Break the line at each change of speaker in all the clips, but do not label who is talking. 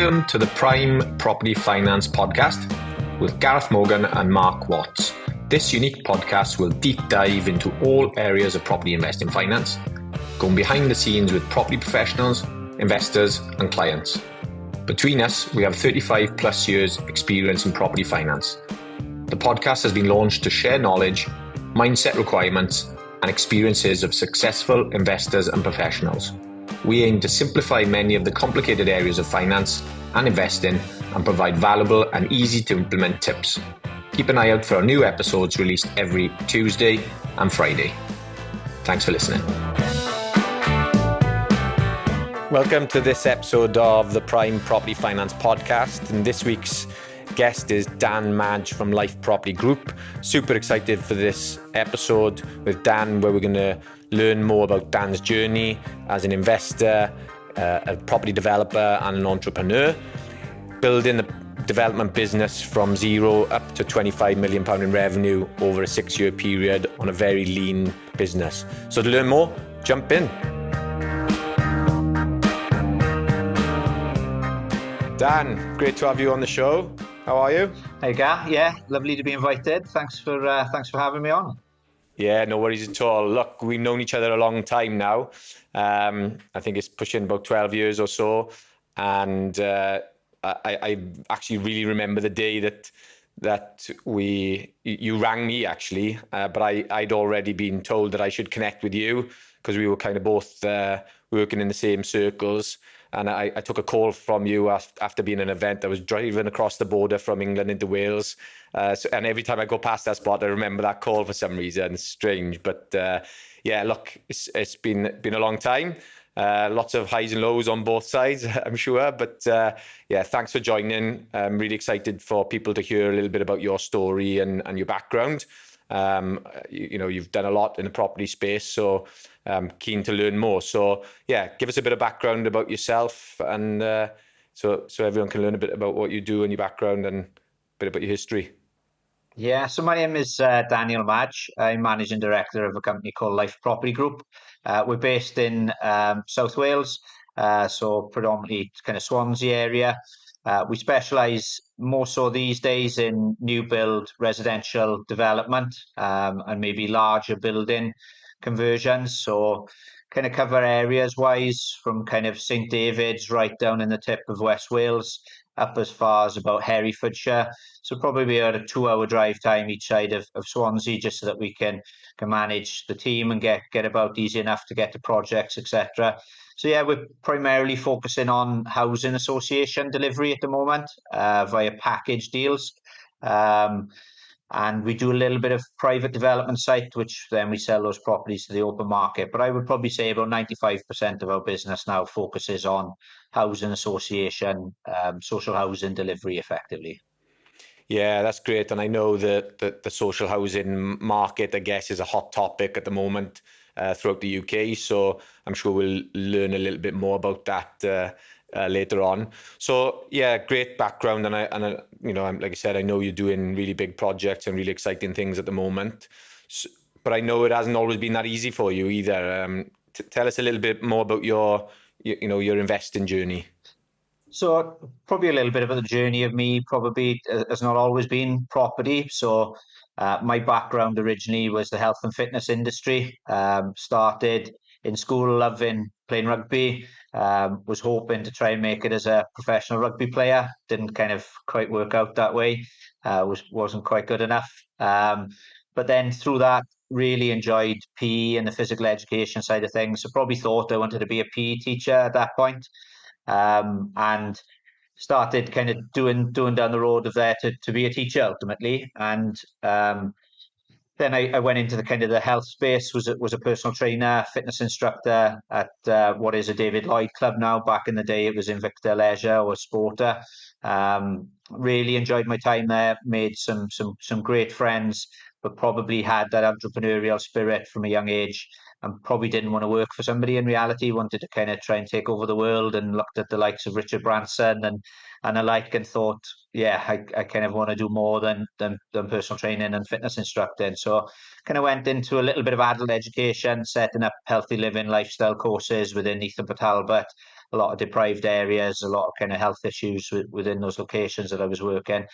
Welcome to the Prime Property Finance Podcast with Gareth Morgan and Mark Watts. This unique podcast will deep dive into all areas of property investing finance, going behind the scenes with property professionals, investors and clients. Between us, we have 35 plus years experience in property finance. The podcast has been launched to share knowledge, mindset requirements and experiences of successful investors and professionals. We aim to simplify many of the complicated areas of finance and investing and provide valuable and easy to implement tips. Keep an eye out for our new episodes released every Tuesday and Friday. Thanks for listening. Welcome to this episode of the Prime Property Finance Podcast. And this week's guest is Madge from Life Property Group. Super excited for this episode with Dan, where we're going to learn more about Dan's journey as an investor, a property developer and an entrepreneur, building a development business from zero up to £25 million in revenue over a 6-year period on a very lean business. So to learn more, jump in. Dan, great to have you on the show. How are you?
Hey, Gar. Yeah, lovely to be invited. Thanks for having me on.
Yeah, no worries at all. Look, we've known each other a long time now. I think it's pushing about 12 years or so. And I actually really remember the day that you rang me, actually. But I'd already been told that I should connect with you because we were kind of both working in the same circles. And I took a call from you after being at an event. I was driving across the border from England into Wales. And every time I go past that spot, I remember that call for some reason. It's strange. But yeah, look, it's been a long time. Lots of highs and lows on both sides, I'm sure. But yeah, thanks for joining. I'm really excited for people to hear a little bit about your story and your background. You've done a lot in the property space, so I'm keen to learn more. So yeah, give us a bit of background about yourself, and so everyone can learn a bit about what you do and your background and a bit about your history.
Yeah, so my name is Daniel Madge. I'm managing director of a company called Life Property Group. We're based in South Wales, so predominantly kind of Swansea area. We specialise more so these days in new build residential development and maybe larger building conversions. So kind of cover areas wise from kind of St David's right down in the tip of West Wales up as far as about Herefordshire. So probably about a 2-hour drive time each side of Swansea, just so that we can manage the team and get about easy enough to get to projects, etc. So yeah, we're primarily focusing on housing association delivery at the moment via package deals. And we do a little bit of private development site, which then we sell those properties to the open market. But I would probably say about 95% of our business now focuses on housing association, social housing delivery effectively.
Yeah, that's great. And I know that the social housing market, I guess, is a hot topic at the moment throughout the UK. So I'm sure we'll learn a little bit more about that later on. So yeah, great background. And I like I said, I know you're doing really big projects and really exciting things at the moment. But I know it hasn't always been that easy for you either. Tell us a little bit more about your investing journey.
So probably a little bit about the journey of me probably has not always been property. So my background originally was the health and fitness industry. Started in school loving playing rugby. Was hoping to try and make it as a professional rugby player. Didn't kind of quite work out that way. Wasn't quite good enough. But then through that, really enjoyed PE and the physical education side of things. So probably thought I wanted to be a PE teacher at that point. And started kind of doing down the road of there to be a teacher ultimately. And then I went into the kind of the health space, was a personal trainer, fitness instructor at what is a David Lloyd club now. Back in the day, it was Invicta Leisure or Sporter. Really enjoyed my time there, made some great friends, but probably had that entrepreneurial spirit from a young age and probably didn't want to work for somebody in reality, wanted to kind of try and take over the world, and looked at the likes of Richard Branson and alike and thought, yeah, I kind of want to do more than personal training and fitness instructing. So kind of went into a little bit of adult education, setting up healthy living lifestyle courses within Ethan Talbot, a lot of deprived areas, a lot of kind of health issues within those locations that I was working,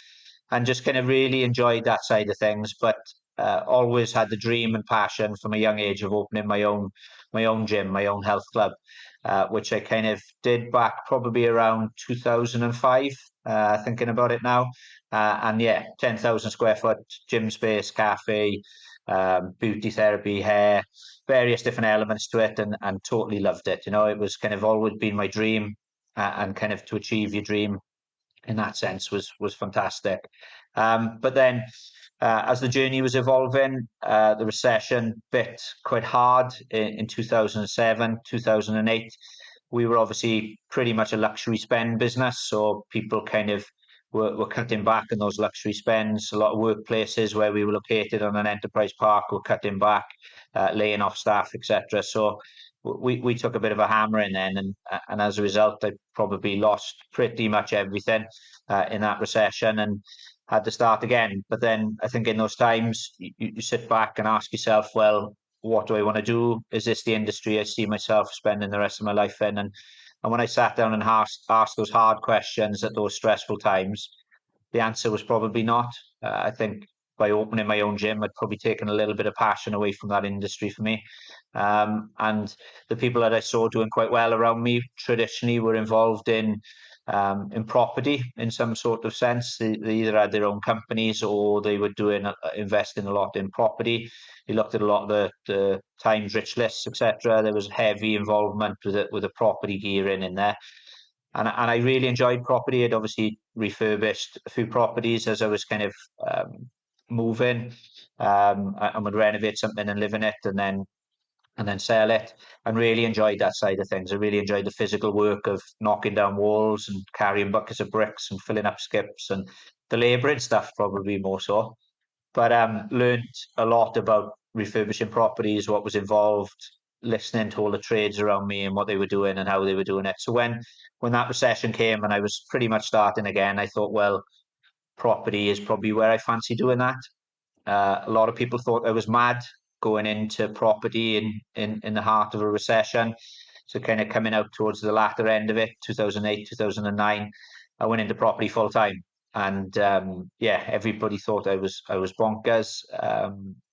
and just kind of really enjoyed that side of things. But always had the dream and passion from a young age of opening my own gym, my own health club, which I kind of did back probably around 2005. Thinking about it now, and yeah, 10,000 square foot gym space, cafe, beauty therapy, hair, various different elements to it, and totally loved it. You know, it was kind of always been my dream, and kind of to achieve your dream in that sense was fantastic. But then, as the journey was evolving, the recession bit quite hard in 2007, 2008. We were obviously pretty much a luxury spend business, so people kind of were cutting back on those luxury spends. A lot of workplaces where we were located on an enterprise park were cutting back, laying off staff, etc. So we took a bit of a hammering then, and as a result, I probably lost pretty much everything in that recession and had to start again. But then I think in those times, you sit back and ask yourself, well, what do I want to do? Is this the industry I see myself spending the rest of my life in? And when I sat down and asked those hard questions at those stressful times, the answer was probably not. I think by opening my own gym, I'd probably taken a little bit of passion away from that industry for me. And the people that I saw doing quite well around me traditionally were involved in property in some sort of sense. They either had their own companies or they were investing a lot in property. They looked at a lot of the Times rich lists, etc. There was heavy involvement with the property gearing in there. And I really enjoyed property. I'd obviously refurbished a few properties as I was kind of moving. I would renovate something and live in it, and then sell it, and really enjoyed that side of things. I really enjoyed the physical work of knocking down walls and carrying buckets of bricks and filling up skips, and the labouring stuff probably more so. But learned a lot about refurbishing properties, what was involved, listening to all the trades around me and what they were doing and how they were doing it. So when that recession came and I was pretty much starting again, I thought, well, property is probably where I fancy doing that. A lot of people thought I was mad going into property in the heart of a recession. So kind of coming out towards the latter end of it, 2008, 2009, I went into property full time. And yeah, everybody thought I was bonkers,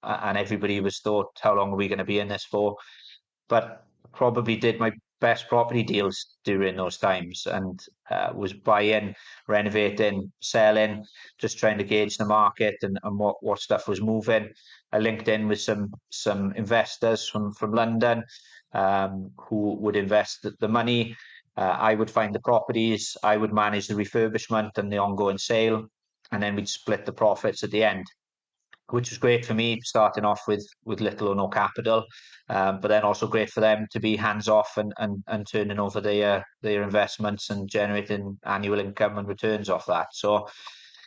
and everybody was thought, how long are we going to be in this for? But probably did my best property deals during those times, and was buying, renovating, selling, just trying to gauge the market and what stuff was moving. I linked in with some investors from London, who would invest the money. I would find the properties, I would manage the refurbishment and the ongoing sale, and then we'd split the profits at the end, which was great for me starting off with little or no capital, but then also great for them to be hands off and turning over their investments and generating annual income and returns off that. So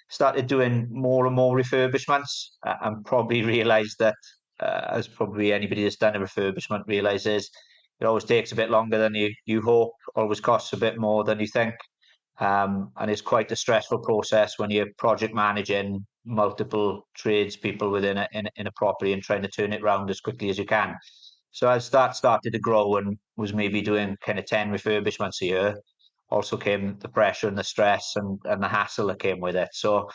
started doing more and more refurbishments, and probably realised that, as probably anybody that's done a refurbishment realises, it always takes a bit longer than you hope, always costs a bit more than you think. And it's quite a stressful process when you're project managing multiple tradespeople within in a property and trying to turn it around as quickly as you can. So as that started to grow and was maybe doing kind of 10 refurbishments a year, also came the pressure and the stress and the hassle that came with it. So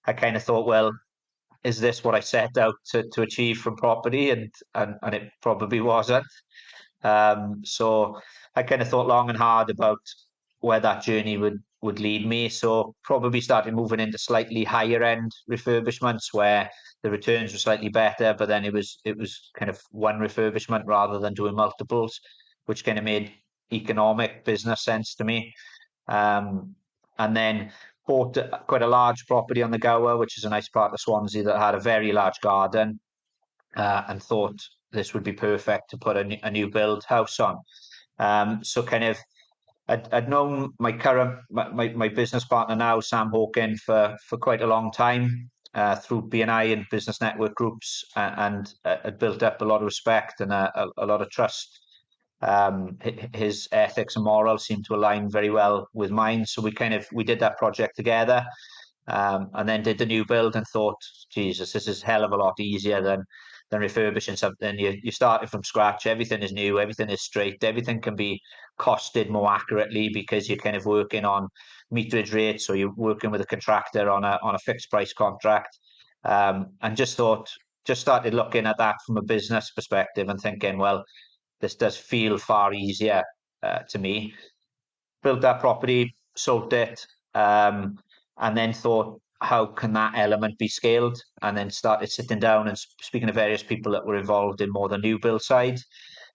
I kind of thought, well, is this what I set out to achieve from property? And it probably wasn't. So I kind of thought long and hard about where that journey would lead me. So probably started moving into slightly higher end refurbishments where the returns were slightly better, but then it was kind of one refurbishment rather than doing multiples, which kind of made economic business sense to me. And then bought quite a large property on the Gower, which is a nice part of Swansea that had a very large garden, and thought this would be perfect to put a new build house on. So kind of I'd known my business partner now, Sam Hawkin, for quite a long time, through BNI and business network groups, and had built up a lot of respect and a lot of trust. His ethics and morals seemed to align very well with mine, so we did that project together, and then did the new build and thought, Jesus, this is a hell of a lot easier refurbishing something. You started from scratch. Everything is new. Everything is straight. Everything can be costed more accurately because you're kind of working on meterage rates, or you're working with a contractor on a fixed price contract. And just started looking at that from a business perspective and thinking, well, this does feel far easier to me. Built that property, sold it, and then thought, how can that element be scaled? And then started sitting down and speaking to various people that were involved in more the new build side.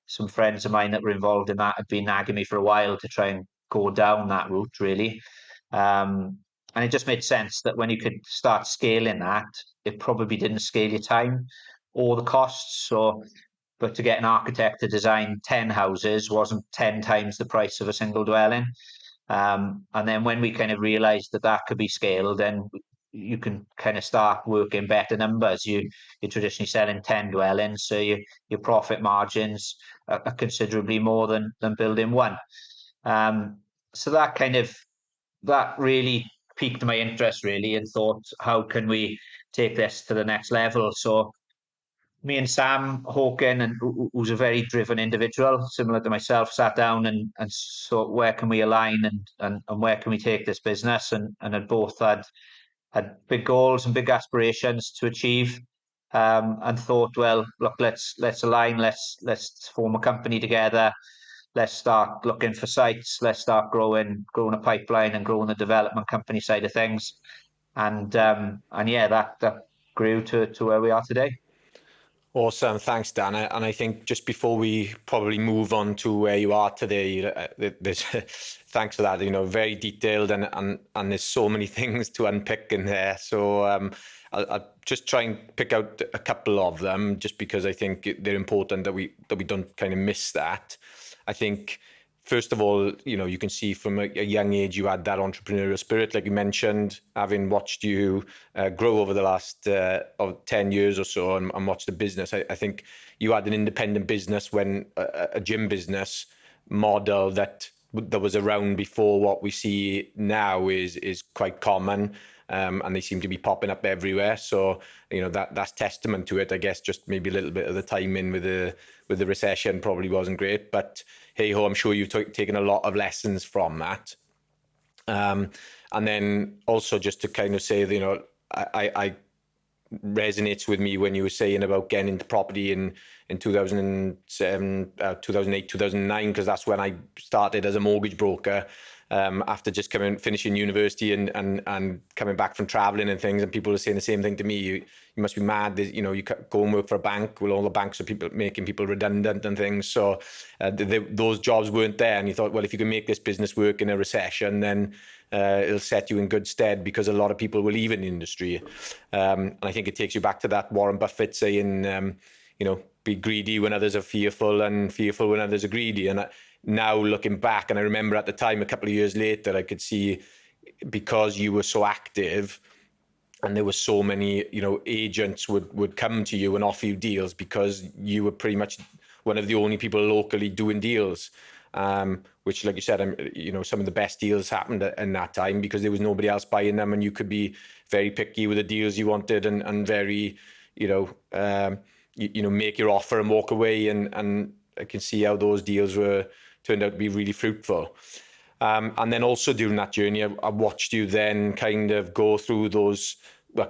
Some friends of mine that were involved in that had been nagging me for a while to try and go down that route, really. And it just made sense that when you could start scaling that, it probably didn't scale your time or the costs. But to get an architect to design 10 houses wasn't 10 times the price of a single dwelling. And then when we kind of realized that that could be scaled, then you can kind of start working better numbers. You're traditionally selling 10 dwellings, so your profit margins are considerably more than building one. So that really piqued my interest, really, and thought, how can we take this to the next level? So me and Sam Hawken, and who's a very driven individual, similar to myself, sat down and thought, where can we align, and where can we take this business? And had both had big goals and big aspirations to achieve. And thought, well, look, let's align, let's form a company together. Let's start looking for sites. Let's start growing a pipeline and growing the development company side of things. And yeah, that grew to where we are today.
Awesome, thanks, Dan. And I think just before we probably move on to where you are today, there's thanks for that. Very detailed, and there's so many things to unpick in there. So I'll just try and pick out a couple of them, just because I think they're important that we don't kind of miss that. I think, first of all, you can see from a young age you had that entrepreneurial spirit, like you mentioned, having watched you grow over the last 10 years or so, and watch the business. I think you had an independent business when a gym business model that was around before what we see now is quite common. And they seem to be popping up everywhere. So, that's testament to it. I guess just maybe a little bit of the timing with the recession probably wasn't great. But hey ho, I'm sure you've taken a lot of lessons from that. And then also just to kind of say, I resonates with me when you were saying about getting into property in 2007, 2008, 2009, because that's when I started as a mortgage broker. After just finishing university and coming back from traveling and things, and people are saying the same thing to me. You must be mad. You go and work for a bank. Well, all the banks are making people redundant and things. So those jobs weren't there. And you thought, well, if you can make this business work in a recession, then it'll set you in good stead, because a lot of people will leave in the industry. And I think it takes you back to that Warren Buffett saying, be greedy when others are fearful, and fearful when others are greedy. And now looking back, and I remember at the time, a couple of years later, I could see, because you were so active and there were so many, agents would come to you and offer you deals, because you were pretty much one of the only people locally doing deals, which, like you said, some of the best deals happened in that time because there was nobody else buying them, and you could be very picky with the deals you wanted, and very, make your offer and walk away. And I can see how those deals turned out to be really fruitful. And then also during that journey, I watched you then kind of go through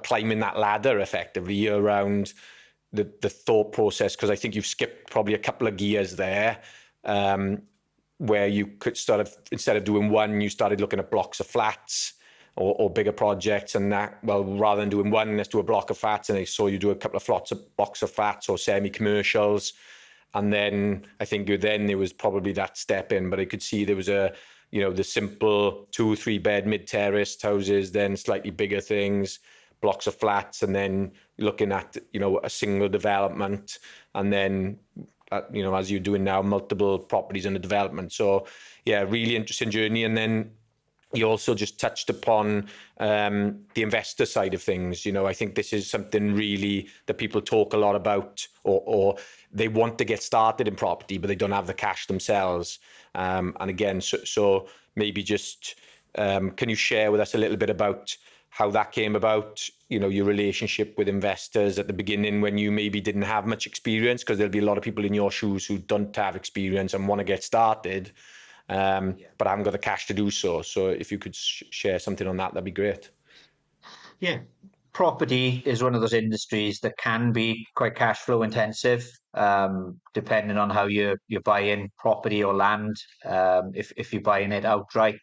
climbing that ladder effectively around the thought process, because I think you've skipped probably a couple of gears there, where you could instead of doing one, you started looking at blocks of flats or bigger projects, and that, well, rather than doing one, let's do a block of flats. And I saw you do a couple of blocks of flats or semi-commercials. And then I think there was probably that step in, but I could see there was the simple 2-3 bed mid-terraced houses, then slightly bigger things, blocks of flats, and then looking at, a single development, and then, as you're doing now, multiple properties in the development. So yeah, really interesting journey. And then you also just touched upon the investor side of things. I think this is something really that people talk a lot about, or they want to get started in property, but they don't have the cash themselves. And again, so maybe just can you share with us a little bit about how that came about, you know, your relationship with investors at the beginning when you maybe didn't have much experience, because there'll be a lot of people in your shoes who don't have experience and want to get started, but haven't got the cash to do so. So if you could share something on that, that'd be great.
Yeah. Property is one of those industries that can be quite cash flow intensive, depending on how you're buying property or land. If you're buying it outright,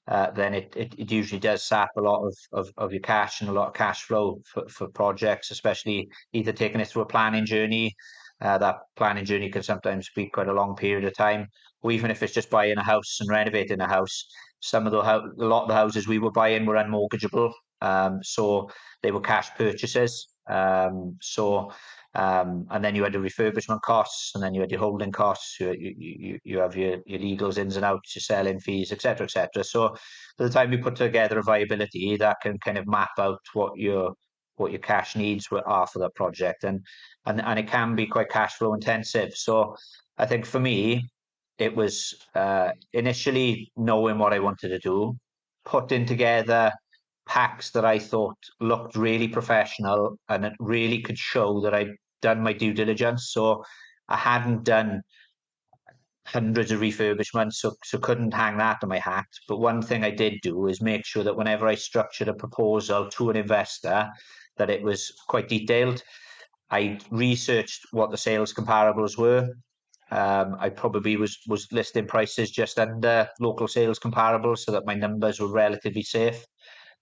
then it usually does sap a lot of your cash and a lot of cash flow for projects, especially either taking it through a planning journey. That planning journey can sometimes be quite a long period of time, or even if it's just buying a house and renovating a house. A lot of the houses we were buying were unmortgageable, so they were cash purchases. And then you had the refurbishment costs, and then you had your holding costs. You have your legals ins and outs, your selling fees, etc., etc. So by the time you put together a viability, that can kind of map out what your cash needs are for that project, and it can be quite cash flow intensive. So I think for me, it was initially knowing what I wanted to do, putting together packs that I thought looked really professional and it really could show that I'd done my due diligence. So I hadn't done hundreds of refurbishments, so couldn't hang that on my hat. But one thing I did do is make sure that whenever I structured a proposal to an investor, that it was quite detailed. I researched what the sales comparables were. I probably was listing prices just under local sales comparables so that my numbers were relatively safe.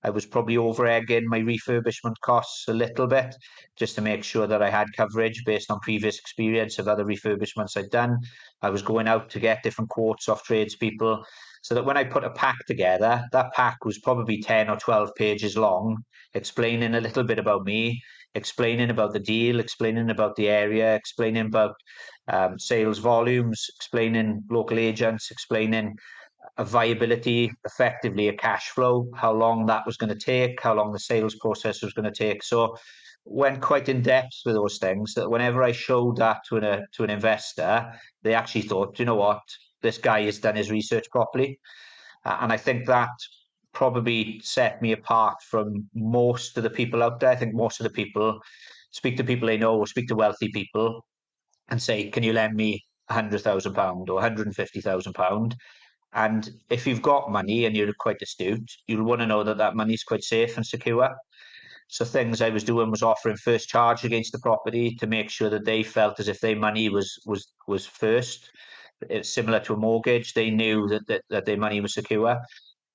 I was probably over egging my refurbishment costs a little bit just to make sure that I had coverage based on previous experience of other refurbishments I'd done. I was going out to get different quotes off tradespeople so that when I put a pack together, that pack was probably 10 or 12 pages long, explaining a little bit about me, explaining about the deal, explaining about the area, explaining about sales volumes, explaining local agents, explaining a viability, effectively a cash flow, how long that was going to take, how long the sales process was going to take. So went quite in depth with those things that whenever I showed that to an investor, they actually thought, you know what, this guy has done his research properly. And I think that probably set me apart from most of the people out there. I think most of the people speak to people they know or speak to wealthy people and say, can you lend me £100,000 or £150,000? And if you've got money and you're quite astute, you'll want to know that that money is quite safe and secure. So things I was doing was offering first charge against the property to make sure that they felt as if their money was first. It's similar to a mortgage. They knew that their money was secure.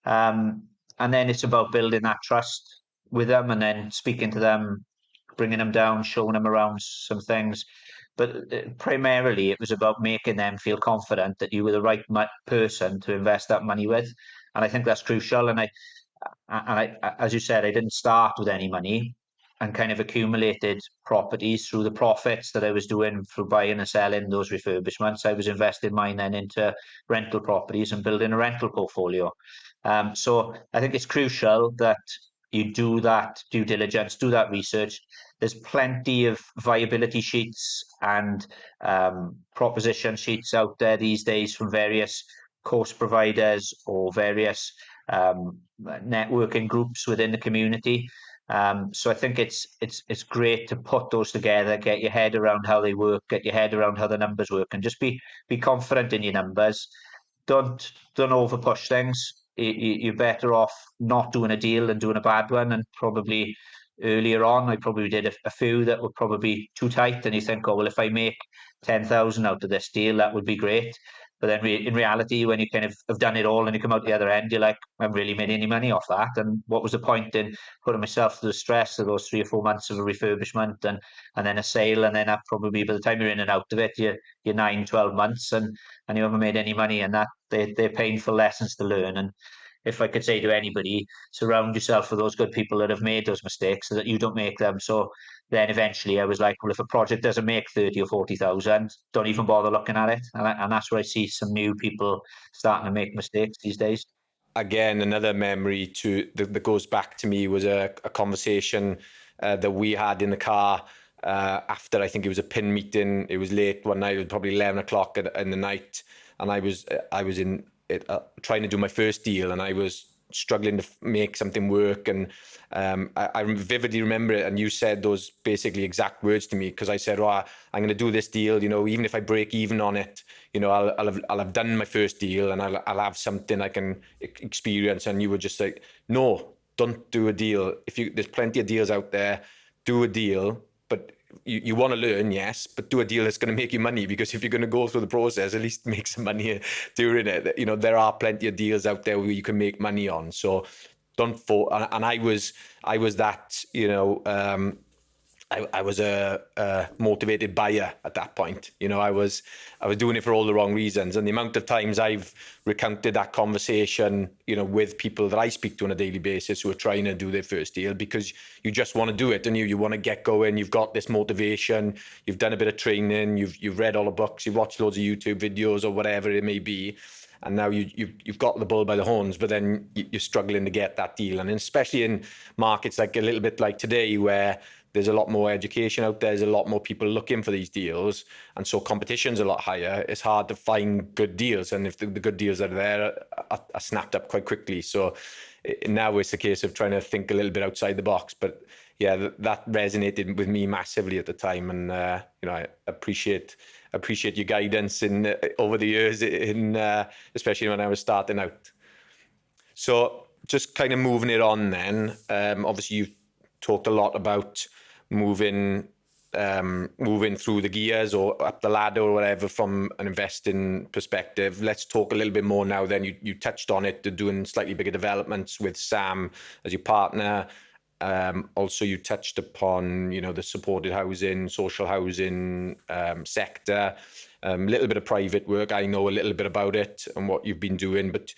And then it's about building that trust with them and then speaking to them, bringing them down, showing them around some things. But primarily, it was about making them feel confident that you were the right person to invest that money with. And I think that's crucial. And as you said, I didn't start with any money and kind of accumulated properties through the profits that I was doing through buying and selling those refurbishments. I was investing mine then into rental properties and building a rental portfolio. So I think it's crucial that you do that due diligence, do that research. There's plenty of viability sheets and proposition sheets out there these days from various course providers or various networking groups within the community. So I think it's great to put those together, get your head around how they work, get your head around how the numbers work, and just be confident in your numbers. Don't over push things. You're better off not doing a deal than doing a bad one. And probably earlier on, I probably did a few that were probably too tight. And you think, oh well, if I make 10,000 out of this deal, that would be great. But then in reality, when you kind of have done it all and you come out the other end, you're like, I haven't really made any money off that. And what was the point in putting myself through the stress of those 3 or 4 months of a refurbishment and then a sale? And then that probably by the time you're in and out of it, you're 9, 12 months and you haven't made any money. And that they're painful lessons to learn. And if I could say to anybody, surround yourself with those good people that have made those mistakes so that you don't make them. So then eventually I was like, well, if a project doesn't make 30 or 40,000, don't even bother looking at it. And that's where I see some new people starting to make mistakes these days.
Again, another memory that goes back to me was a conversation that we had in the car after, I think it was a pin meeting. It was late one night, it was probably 11 o'clock in the night. And I was in it, trying to do my first deal, and I was struggling to make something work. And I vividly remember it. And you said those basically exact words to me, because I said, "Oh, I'm going to do this deal. You know, even if I break even on it, you know, I'll have done my first deal, and I'll have something I can experience." And you were just like, "No, don't do a deal. There's plenty of deals out there. Do a deal, but you want to learn, yes, but do a deal that's going to make you money, because if you're going to go through the process, at least make some money during it. You know, there are plenty of deals out there where you can make money on. So don't fall." And I was that, you know, I was a motivated buyer at that point. You know, I was doing it for all the wrong reasons. And the amount of times I've recounted that conversation, you know, with people that I speak to on a daily basis who are trying to do their first deal, because you just want to do it, and you want to get going. You've got this motivation. You've done a bit of training. You've read all the books. You've watched loads of YouTube videos or whatever it may be. And now you've got the bull by the horns, but then you're struggling to get that deal. And especially in markets like a little bit like today, where there's a lot more education out there, there's a lot more people looking for these deals, and so competition's a lot higher. It's hard to find good deals, and if the good deals that are there are snapped up quite quickly. So now it's a case of trying to think a little bit outside the box. But yeah, that resonated with me massively at the time, and you know, I appreciate your guidance in over the years, in especially when I was starting out. So just kind of moving it on then. Obviously, you've talked a lot about moving through the gears or up the ladder or whatever from an investing perspective. Let's talk a little bit more now then. You touched on it, doing slightly bigger developments with Sam as your partner. Also, you touched upon, you know, the supported housing, social housing sector, a little bit of private work. I know a little bit about it and what you've been doing, but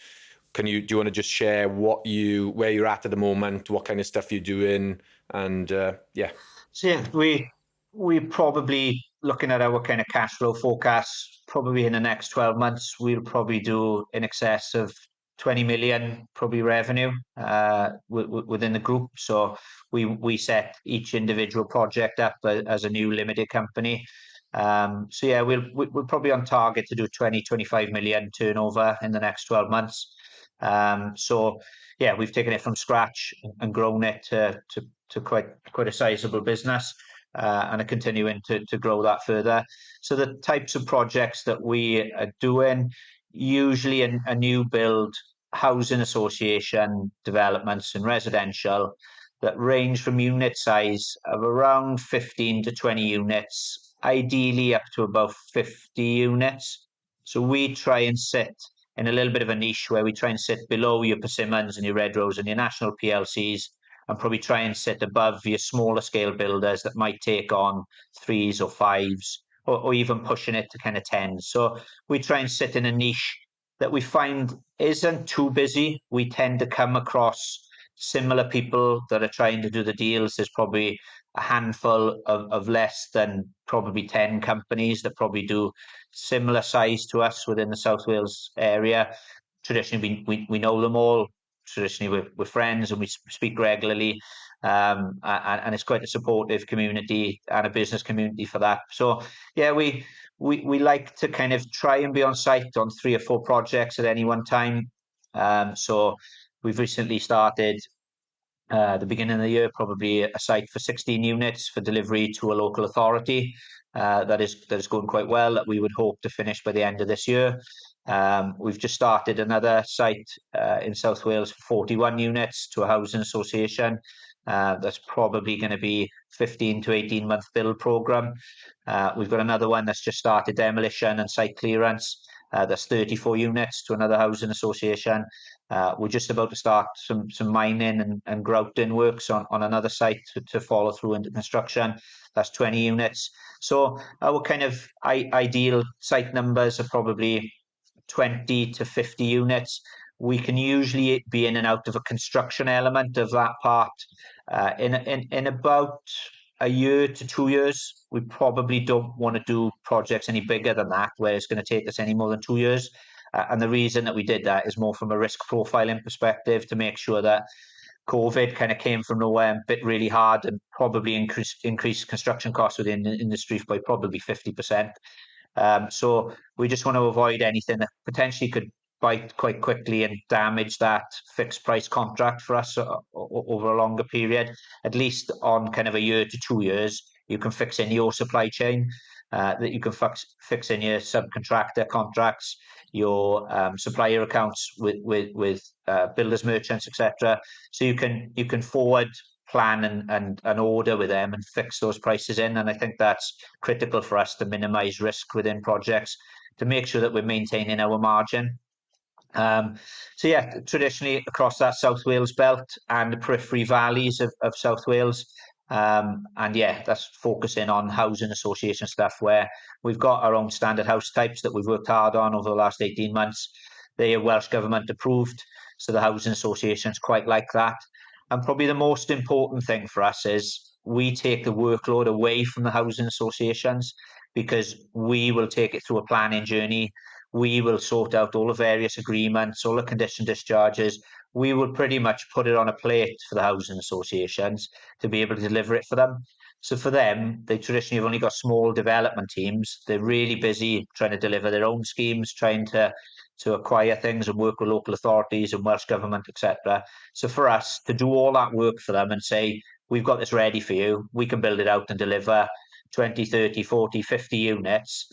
do you want to just share where you're at the moment, what kind of stuff you're doing, and yeah.
So yeah, we probably, looking at our kind of cash flow forecasts, probably in the next 12 months, we'll probably do in excess of 20 million probably revenue within the group. So we set each individual project up as a new limited company. So yeah, we're probably on target to do 25 million turnover in the next 12 months. So yeah, we've taken it from scratch and grown it to quite a sizable business, and are continuing to grow that further. So the types of projects that we are doing, usually a new build housing association developments and residential, that range from unit size of around 15 to 20 units, ideally up to about 50 units. So we try and sit in a little bit of a niche where we try and sit below your Persimmons and your Redrose and your national PLCs, and probably try and sit above your smaller scale builders that might take on 3s or 5s, or even pushing it to kind of 10s. So we try and sit in a niche that we find isn't too busy. We tend to come across similar people that are trying to do the deals. There's probably a handful of less than probably 10 companies that probably do similar size to us within the South Wales area. Traditionally, we know them all. Traditionally, we're friends and we speak regularly, and it's quite a supportive community and a business community for that. So yeah, we like to kind of try and be on site on 3 or 4 projects at any one time. So we've recently started the beginning of the year, probably a site for 16 units for delivery to a local authority. That is going quite well, that we would hope to finish by the end of this year. We've just started another site in South Wales for 41 units to a housing association. That's probably going to be 15 to 18 month build program. We've got another one that's just started demolition and site clearance. That's 34 units to another housing association. We're just about to start some mining and grouting works on another site to follow through into construction. That's 20 units. So our kind of ideal site numbers are probably 20 to 50 units. We can usually be in and out of a construction element of that part in about a year to 2 years. We probably don't want to do projects any bigger than that, where it's going to take us any more than 2 years. And the reason that we did that is more from a risk profiling perspective, to make sure that COVID kind of came from nowhere and bit really hard and probably increased construction costs within the industry by probably 50%. So we just want to avoid anything that potentially could bite quite quickly and damage that fixed price contract for us over a longer period. At least on kind of a year to 2 years, you can fix in your supply chain, that you can fix in your subcontractor contracts, your supplier accounts with builders, merchants, etc. So you can forward plan and order with them and fix those prices in. And I think that's critical for us to minimize risk within projects, to make sure that we're maintaining our margin. So yeah, traditionally across that South Wales belt and the periphery valleys of South Wales. And yeah, that's focusing on housing association stuff where we've got our own standard house types that we've worked hard on over the last 18 months. They are Welsh Government approved, so the housing associations quite like that. And probably the most important thing for us is we take the workload away from the housing associations, because we will take it through a planning journey. We will sort out all the various agreements, all the condition discharges. We will pretty much put it on a plate for the housing associations to be able to deliver it for them. So for them, they traditionally have only got small development teams. They're really busy trying to deliver their own schemes, trying to acquire things and work with local authorities and Welsh Government, etc. So for us to do all that work for them and say, we've got this ready for you, we can build it out and deliver 20, 30, 40, 50 units,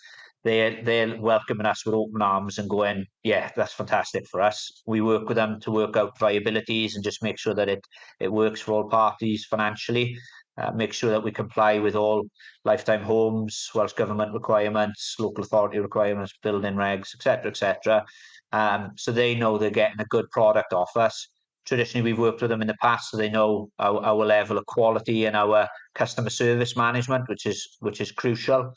they're welcoming us with open arms and going, yeah, that's fantastic for us. We work with them to work out viabilities and just make sure that it works for all parties financially. Make sure that we comply with all lifetime homes, Welsh Government requirements, local authority requirements, building regs, etc., etc. So they know they're getting a good product off us. Traditionally, we've worked with them in the past, so they know our level of quality and our customer service management, which is crucial.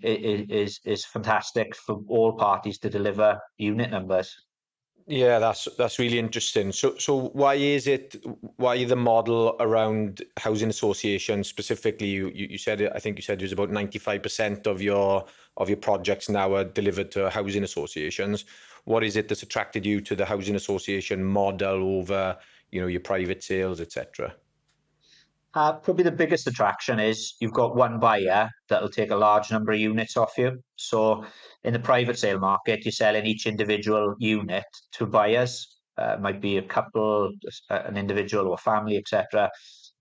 Is fantastic for all parties to deliver unit numbers.
Yeah, that's really interesting. So why the model around housing associations specifically? You said it, I think you said it was about 95% of your projects now are delivered to housing associations. What is it that's attracted you to the housing association model over, your private sales, etc.?
Probably the biggest attraction is you've got one buyer that'll take a large number of units off you. So in the private sale market, you're selling each individual unit to buyers. It might be a couple, an individual or a family, etc.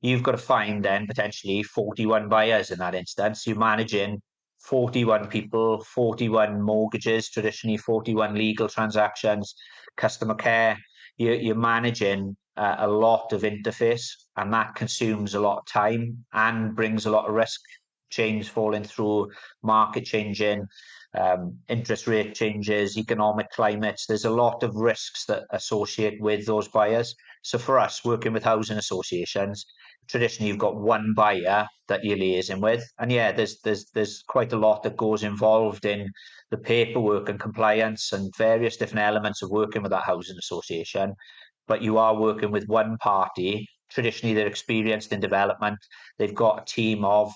You've got to find then potentially 41 buyers in that instance. You're managing 41 people, 41 mortgages, traditionally 41 legal transactions, customer care. You're managing a lot of interface, and that consumes a lot of time and brings a lot of risk. Change falling through, market changing, interest rate changes, economic climates. There's a lot of risks that associate with those buyers. So for us, working with housing associations, traditionally you've got one buyer that you're liaising with, and yeah, there's quite a lot that goes involved in the paperwork and compliance and various different elements of working with that housing association. But you are working with one party. Traditionally, they're experienced in development. They've got a team of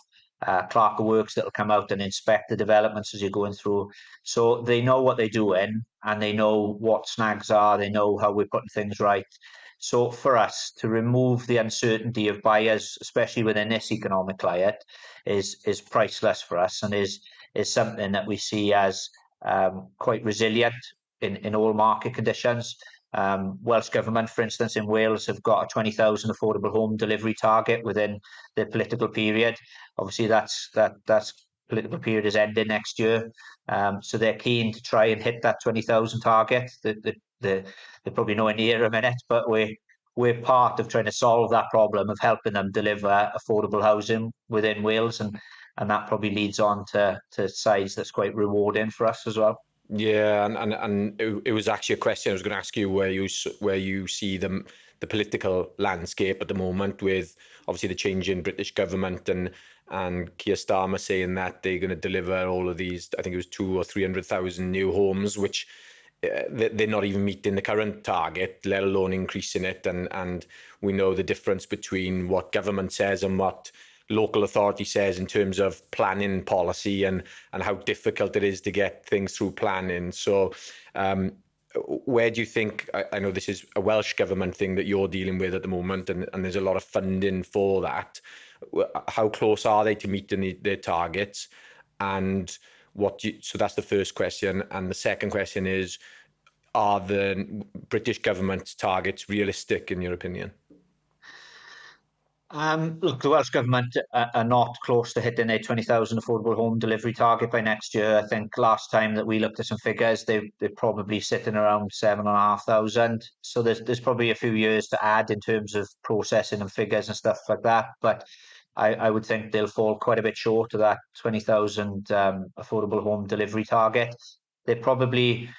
clerk of works that will come out and inspect the developments as you're going through. So they know what they're doing and they know what snags are. They know how we're putting things right. So for us to remove the uncertainty of buyers, especially within this economic climate, is priceless for us, and is something that we see as quite resilient in all market conditions. Welsh Government, for instance, in Wales have got a 20,000 affordable home delivery target within the political period. Obviously, that's political period is ending next year, so they're keen to try and hit that 20,000 target. They're probably nowhere near a minute, but we're part of trying to solve that problem of helping them deliver affordable housing within Wales, and that probably leads on to sides that's quite rewarding for us as well.
Yeah, and it was actually a question I was going to ask you, where you see the political landscape at the moment, with obviously the change in British government and Keir Starmer saying that they're going to deliver all of these, I think it was 200,000 or 300,000 new homes, which they're not even meeting the current target, let alone increasing it. And we know the difference between what government says and what local authority says in terms of planning policy, and how difficult it is to get things through planning. So where do you think, I know this is a Welsh Government thing that you're dealing with at the moment, and there's a lot of funding for that. How close are they to meeting their targets? And so that's the first question. And the second question is, are the British government's targets realistic in your opinion?
Look, the Welsh Government are not close to hitting their 20,000 affordable home delivery target by next year. I think last time that we looked at some figures, they're probably sitting around 7,500. So there's probably a few years to add in terms of processing and figures and stuff like that. But I would think they'll fall quite a bit short of that 20,000 affordable home delivery target. They're probably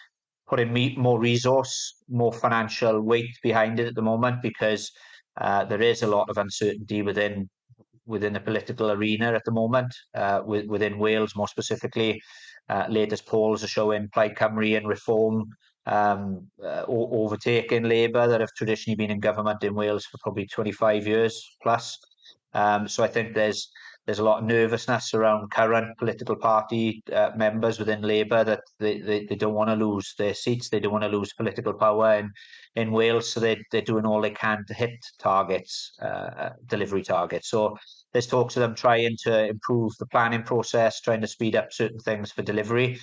putting more resource, more financial weight behind it at the moment because there is a lot of uncertainty within the political arena at the moment, within Wales more specifically. Latest polls are showing Plaid Cymru and Reform overtaking Labour, that have traditionally been in government in Wales for probably 25 years plus. So I think there's a lot of nervousness around current political party members within Labour that they don't want to lose their seats, they don't want to lose political power in Wales, so they're doing all they can to hit targets, delivery targets. So there's talks of them trying to improve the planning process, trying to speed up certain things for delivery.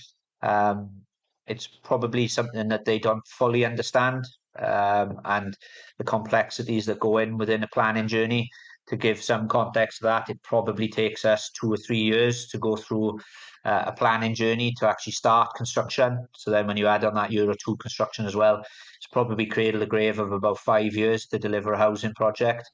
It's probably something that they don't fully understand, and the complexities that go in within a planning journey. To give some context to that, it probably takes us 2 or 3 years to go through a planning journey to actually start construction. So then when you add on that year or two construction as well, it's probably cradle to grave of about 5 years to deliver a housing project,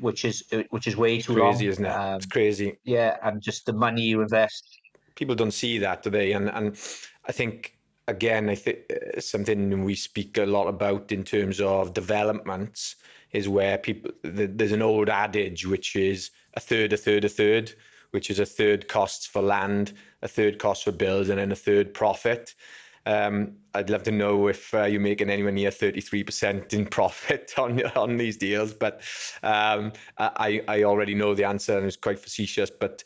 which is way
It's
too
crazy,
long.
isn't it? It's crazy.
Yeah, and just the money you invest.
People don't see that, do they? And I think, again, I think something we speak a lot about in terms of developments is where there's an old adage which is a third, a third, a third, which is a third costs for land, a third cost for builds, and then a third profit. I'd love to know if you're making anywhere near 33% in profit on these deals, but I already know the answer, and it's quite facetious, but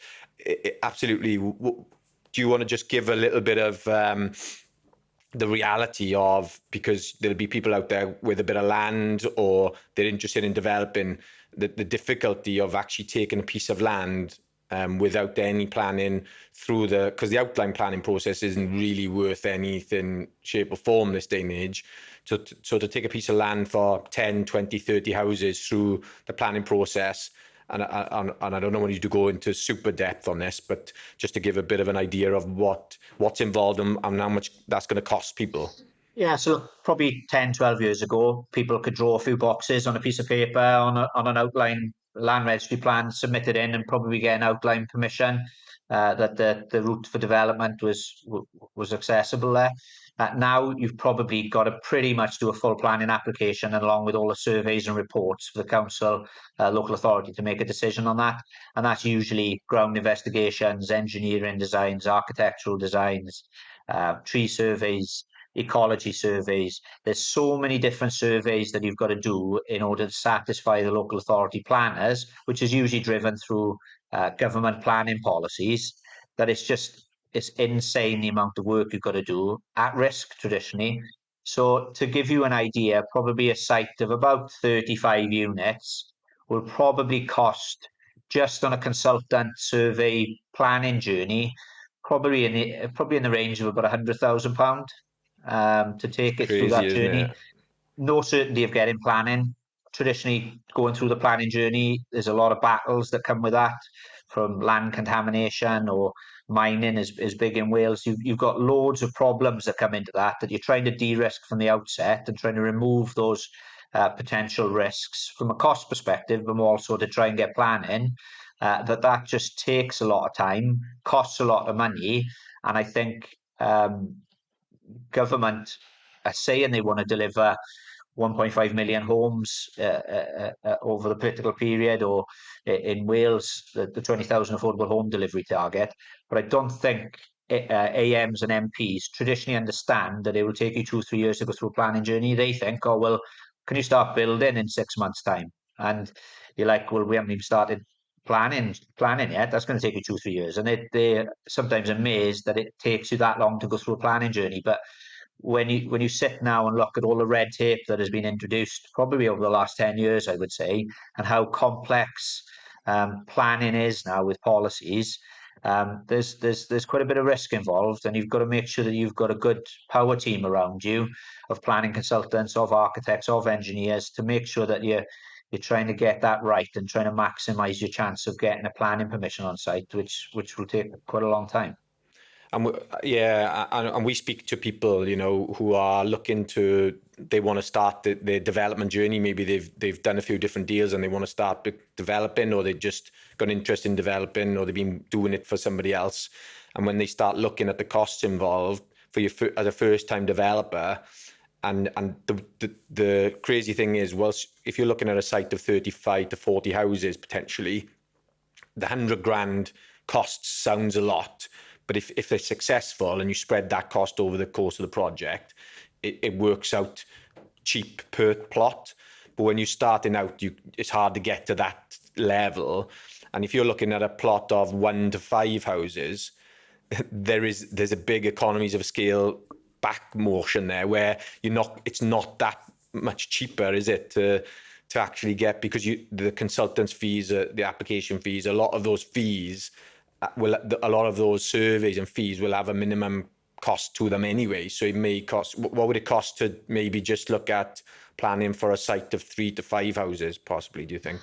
absolutely. Do you want to just give a little bit of the reality of, because there'll be people out there with a bit of land or they're interested in developing, the difficulty of actually taking a piece of land without any planning through because the outline planning process isn't really worth anything, shape or form this day and age. So to take a piece of land for 10, 20, 30 houses through the planning process, and I don't know when you to go into super depth on this, but just to give a bit of an idea of what's involved and how much that's going to cost people.
Yeah, so probably 10, 12 years ago, people could draw a few boxes on a piece of paper on an outline land registry plan, submit it in, and probably get an outline permission that the route for development was accessible there. Now you've probably got to pretty much do a full planning application, and along with all the surveys and reports for the council, local authority to make a decision on that. And that's usually ground investigations, engineering designs, architectural designs, tree surveys, ecology surveys. There's so many different surveys that you've got to do in order to satisfy the local authority planners, which is usually driven through government planning policies, that it's insane the amount of work you've got to do at risk traditionally. So to give you an idea, probably a site of about 35 units will probably cost, just on a consultant survey planning journey, probably in the range of about £100,000 to take it through
Crazy,
that
isn't
journey.
it?
No certainty of getting planning. Traditionally, going through the planning journey, there's a lot of battles that come with that, from land contamination or mining is big in Wales. You've got loads of problems that come into that you're trying to de-risk from the outset and trying to remove those potential risks from a cost perspective, but also to try and get planning. That just takes a lot of time, costs a lot of money, and I think government are saying they want to deliver 1.5 million homes over the political period, or in Wales, the 20,000 affordable home delivery target. But I don't think AMs and MPs traditionally understand that it will take you 2 or 3 years to go through a planning journey. They think, oh, well, can you start building in 6 months' time? And you're like, well, we haven't even started planning yet. That's going to take you 2 or 3 years. And they're sometimes amazed that it takes you that long to go through a planning journey. But when you sit now and look at all the red tape that has been introduced, probably over the last 10 years, I would say, and how complex planning is now with policies, there's quite a bit of risk involved, and you've got to make sure that you've got a good power team around you of planning consultants, of architects, of engineers, to make sure that you're trying to get that right and trying to maximize your chance of getting a planning permission on site, which will take quite a long time.
And and we speak to people, who are looking to, they want to start their development journey. Maybe they've done a few different deals and they want to start developing, or they just got an interest in developing, or they've been doing it for somebody else. And when they start looking at the costs involved for you as a first-time developer, and the crazy thing is, well, if you're looking at a site of 35 to 40 houses potentially, the 100 grand costs sounds a lot, but if they're successful and you spread that cost over the course of the project, it works out cheap per plot. But when you're starting out, it's hard to get to that level. And if you're looking at a plot of 1 to 5 houses, there's a big economies of scale back motion there, where it's not that much cheaper, is it, to actually get, because the consultants fees, the application fees, a lot of those fees a lot of those surveys and fees will have a minimum cost to them anyway. So it may cost, what would it cost to maybe just look at planning for a site of 3 to 5 houses, possibly, do you think?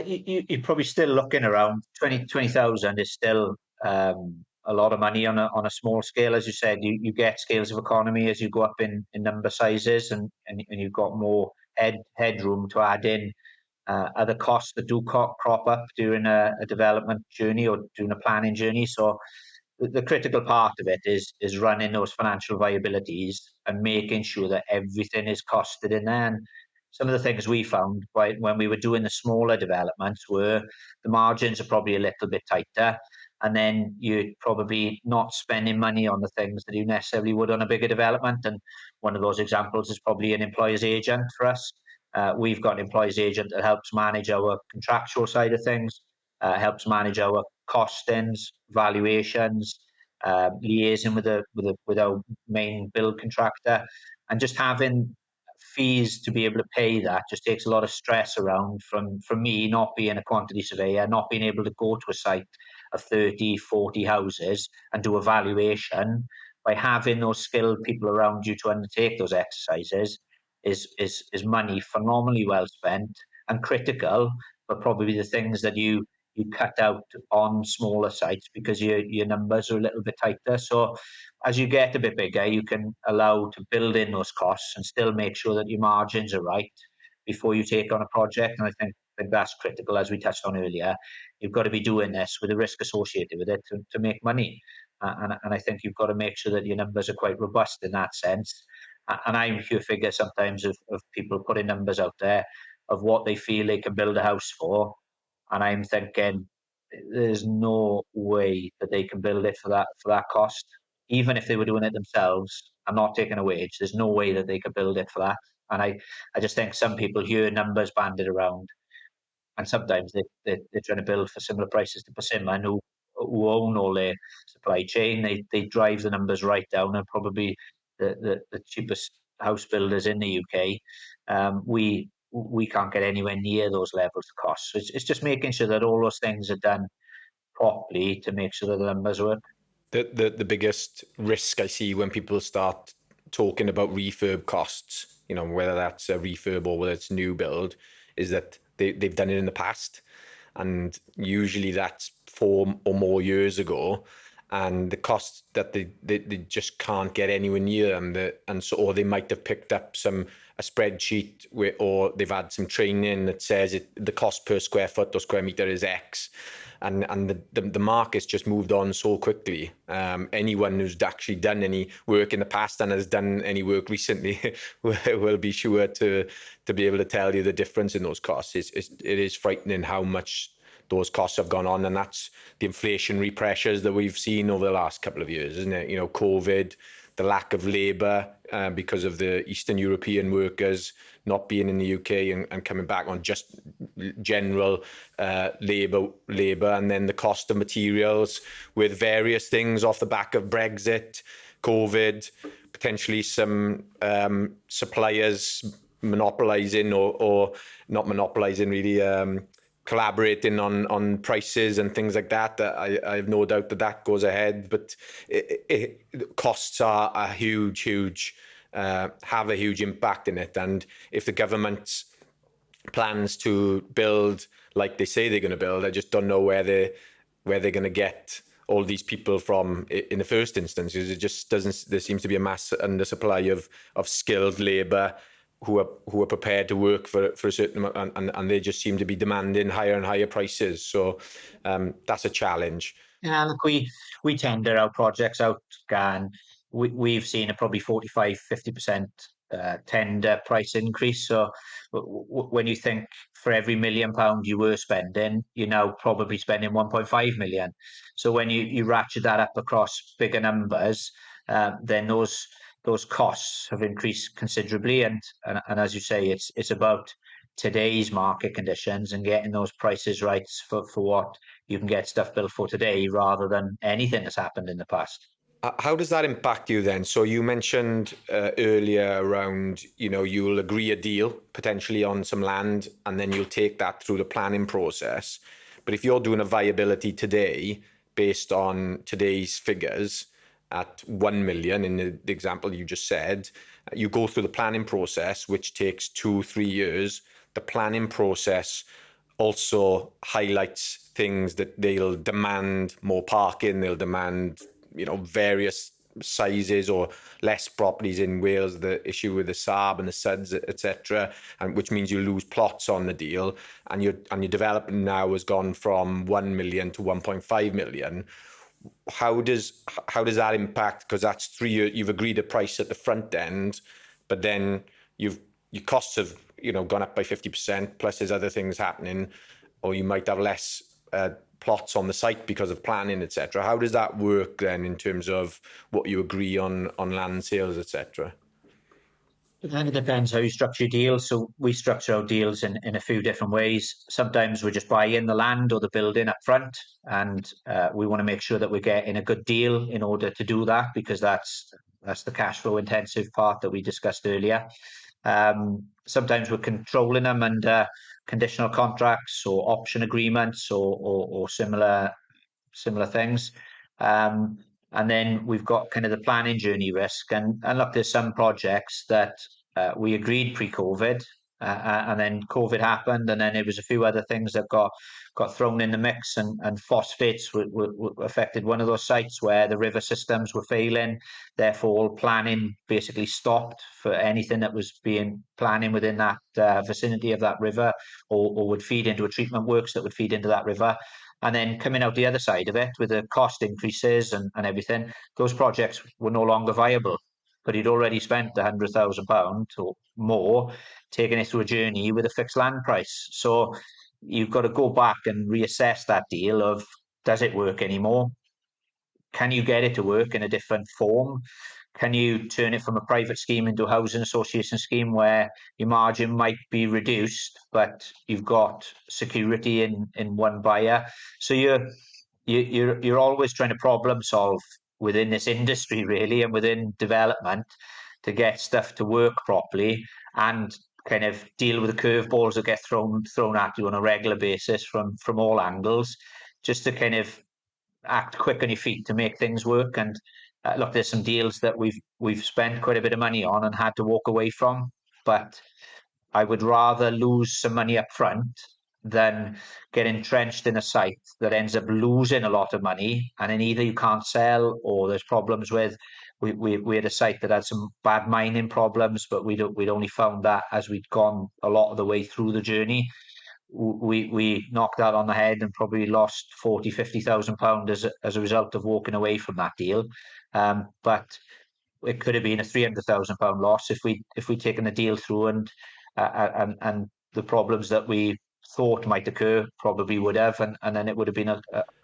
You're probably still looking around 20,000 is still a lot of money on a small scale. As you said, you get scales of economy as you go up in number sizes, and you've got more headroom to add in other costs that do crop up during a development journey or during a planning journey. So the critical part of it is running those financial viabilities and making sure that everything is costed in there. And some of the things we found when we were doing the smaller developments were the margins are probably a little bit tighter, and then you're probably not spending money on the things that you necessarily would on a bigger development. And one of those examples is probably an employer's agent for us. We've got an employer's agent that helps manage our contractual side of things, helps manage our costings, valuations, liaising with our main build contractor, and just having fees to be able to pay that just takes a lot of stress around from me not being a quantity surveyor, not being able to go to a site of 30, 40 houses and do a valuation. By having those skilled people around you to undertake those exercises is money phenomenally well spent and critical, but probably the things that you cut out on smaller sites because your numbers are a little bit tighter. So as you get a bit bigger, you can allow to build in those costs and still make sure that your margins are right before you take on a project. And I think that's critical, as we touched on earlier. You've got to be doing this with the risk associated with it to make money. And I think you've got to make sure that your numbers are quite robust in that sense. And I hear figures sometimes of people putting numbers out there of what they feel they can build a house for. And I'm thinking there's no way that they can build it for that cost. Even if they were doing it themselves, I'm not taking a wage. There's no way that they could build it for that. And I just think some people hear numbers banded around, and sometimes they're trying to build for similar prices to Persimmon, who own all their supply chain. They drive the numbers right down, and probably the cheapest house builders in the UK. We can't get anywhere near those levels of cost. So it's just making sure that all those things are done properly to make sure that the numbers work.
The biggest risk I see when people start talking about refurb costs, whether that's a refurb or whether it's new build, is that they've done it in the past, and usually that's 4 or more years ago, and the costs that they just can't get anywhere near them, or they might have picked up a spreadsheet or they've had some training that says the cost per square foot or square meter is X, and the market's just moved on so quickly. Anyone who's actually done any work in the past and has done any work recently will be sure to be able to tell you the difference in those costs. It is frightening how much those costs have gone on, and that's the inflationary pressures that we've seen over the last couple of years, isn't it? COVID, the lack of labour because of the Eastern European workers not being in the UK and coming back on just general labour, and then the cost of materials with various things off the back of Brexit, COVID, potentially some suppliers monopolising or not monopolising really, collaborating on prices and things like that. I have no doubt that goes ahead, but costs are a huge have a huge impact in it. And if the government's plans to build like they say they're going to build, I just don't know where they're going to get all these people from in the first instance. Because it just doesn't. There seems to be a mass undersupply of skilled labour who are prepared to work for a certain amount, and they just seem to be demanding higher and higher prices. So that's a challenge.
Yeah, look, we tender our projects out, and we've seen a probably 45-50% tender price increase. So when you think for every £1 million you were spending, you're now probably spending 1.5 million. So when you ratchet that up across bigger numbers, then those costs have increased considerably. And as you say, it's about today's market conditions and getting those prices right for what you can get stuff built for today rather than anything that's happened in the past.
How does that impact you then? So you mentioned earlier around, you'll agree a deal potentially on some land, and then you'll take that through the planning process. But if you're doing a viability today based on today's figures at 1 million in the example you just said, you go through the planning process, which takes 2-3 years. The planning process also highlights things that they'll demand more parking, they'll demand various sizes or less properties in Wales, the issue with the Saab and the SUDs, etc., and which means you lose plots on the deal, and your development now has gone from 1 million to 1.5 million. How does that impact? Because that's 3 years. You've agreed a price at the front end, but then your costs have gone up by 50%. Plus, there's other things happening, or you might have less plots on the site because of planning, etc. How does that work then in terms of what you agree on land sales, etc.?
It kind of depends how you structure your deals. So we structure our deals in a few different ways. Sometimes we just buy in the land or the building up front, and we want to make sure that we're getting a good deal in order to do that, because that's the cash flow intensive part that we discussed earlier. Sometimes we're controlling them under conditional contracts or option agreements or similar things. And then we've got kind of the planning journey risk. And look, there's some projects that we agreed pre-COVID, and then COVID happened, and then there was a few other things that got thrown in the mix, and phosphates affected one of those sites where the river systems were failing. Therefore, all planning basically stopped for anything that was being planning within that vicinity of that river, or would feed into a treatment works that would feed into that river. And then coming out the other side of it with the cost increases and everything, those projects were no longer viable. But he'd already spent £100,000 or more taking it through a journey with a fixed land price. So you've got to go back and reassess that deal of, does it work anymore? Can you get it to work in a different form? Can you turn it from a private scheme into a housing association scheme where your margin might be reduced, but you've got security in one buyer? So you're always trying to problem solve within this industry, really, and within development, to get stuff to work properly and kind of deal with the curveballs that get thrown at you on a regular basis from all angles, just to kind of act quick on your feet to make things work. And look, there's some deals that we've spent quite a bit of money on and had to walk away from, but I would rather lose some money up front than get entrenched in a site that ends up losing a lot of money, and then either you can't sell or there's problems with. We had a site that had some bad mining problems, but we'd only found that as we'd gone a lot of the way through the journey. We knocked that on the head and probably lost 40-50,000 pounds as a result of walking away from that deal. But it could have been a 300,000 pound loss if we'd taken the deal through, and the problems that we thought might occur probably would have, and then it would have been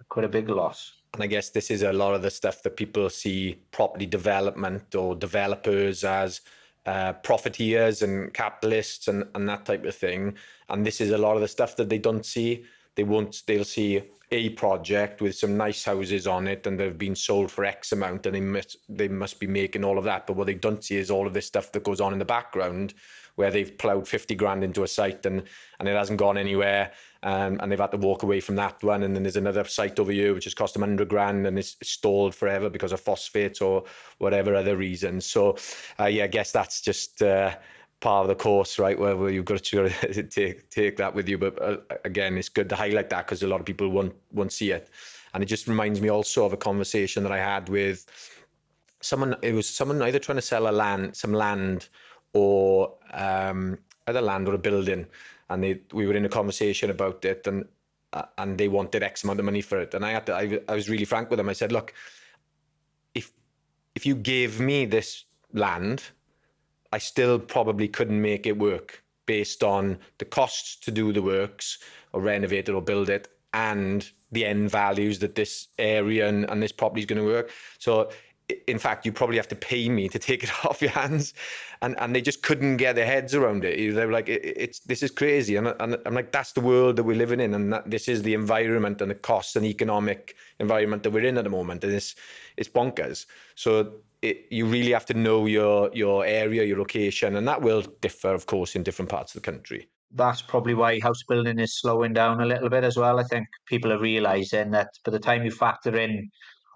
quite a big loss.
And I guess this is a lot of the stuff that people see property development or developers as profiteers and capitalists and that type of thing. And this is a lot of the stuff that they don't see they'll see a project with some nice houses on it and they've been sold for X amount and they must be making all of that. But what they don't see is all of this stuff that goes on in the background where they've ploughed 50 grand into a site and it hasn't gone anywhere. And they've had to walk away from that one. And then there's another site over here which has cost them 100 grand and it's stalled forever because of phosphates or whatever other reasons. So yeah, I guess that's just part of the course, right? Where you've got to take that with you. But again, it's good to highlight that because a lot of people won't see it. And it just reminds me also of a conversation that I had with someone. It was someone either trying to sell some land or either land or a building. And we were in a conversation about it and they wanted X amount of money for it. And I was really frank with them. I said, look, if you gave me this land, I still probably couldn't make it work based on the costs to do the works or renovate it or build it and the end values that this area and this property is going to work. So in fact, you probably have to pay me to take it off your hands. And they just couldn't get their heads around it. They were like, this is crazy. And I'm like, that's the world that we're living in. And this is the environment and the cost and economic environment that we're in at the moment. And it's bonkers. So you really have to know your area, your location. And that will differ, of course, in different parts of the country.
That's probably why house building is slowing down a little bit as well. I think people are realising that by the time you factor in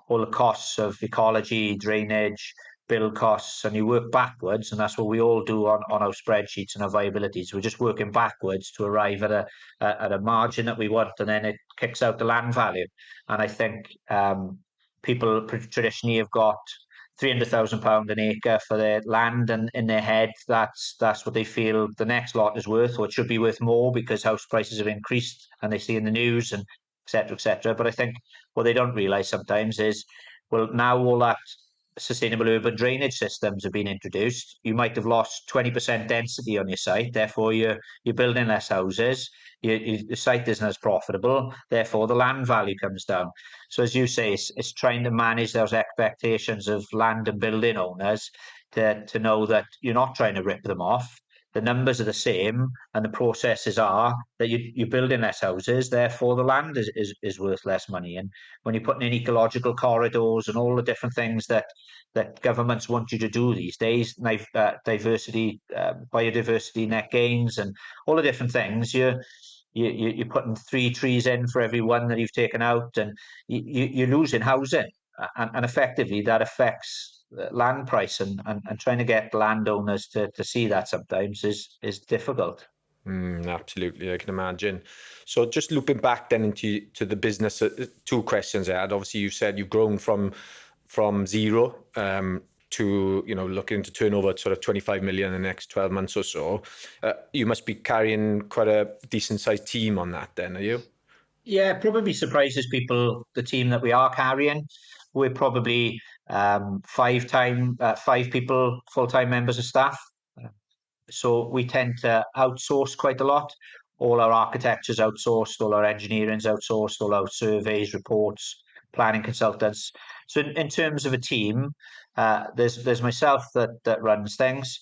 all the costs of ecology, drainage, build costs, and you work backwards, and that's what we all do on our spreadsheets and our viabilities. We're just working backwards to arrive at a margin that we want, and then it kicks out the land value. And I think people traditionally have got £300,000 an acre for their land, and in their head, that's what they feel the next lot is worth, or it should be worth more because house prices have increased, and they see in the news and etc. etc. But I think what they don't realise sometimes is, well, now all that sustainable urban drainage systems have been introduced. You might have lost 20% density on your site, therefore you're building less houses. The site isn't as profitable, therefore the land value comes down. So as you say, it's trying to manage those expectations of land and building owners to know that you're not trying to rip them off. The numbers are the same and the processes are that you're building less houses, therefore the land is worth less money. And when you're putting in ecological corridors and all the different things that governments want you to do these days, diversity, biodiversity net gains and all the different things, you're putting 3 trees in for every one that you've taken out, and you're losing housing. And effectively that affects land price, and trying to get landowners to see that sometimes is difficult.
Absolutely, I can imagine. So just looping back then into the business, 2 questions I had. Obviously, you said you've grown from zero to looking to turn over sort of 25 million in the next 12 months or so. You must be carrying quite a decent sized team on that then, are you?
Yeah, probably surprises people, the team that we are carrying. We're probably 5 people, full-time members of staff. So we tend to outsource quite a lot. All our architecture's outsourced, all our engineering's outsourced, all our surveys, reports, planning consultants. So in terms of a team, there's myself that runs things.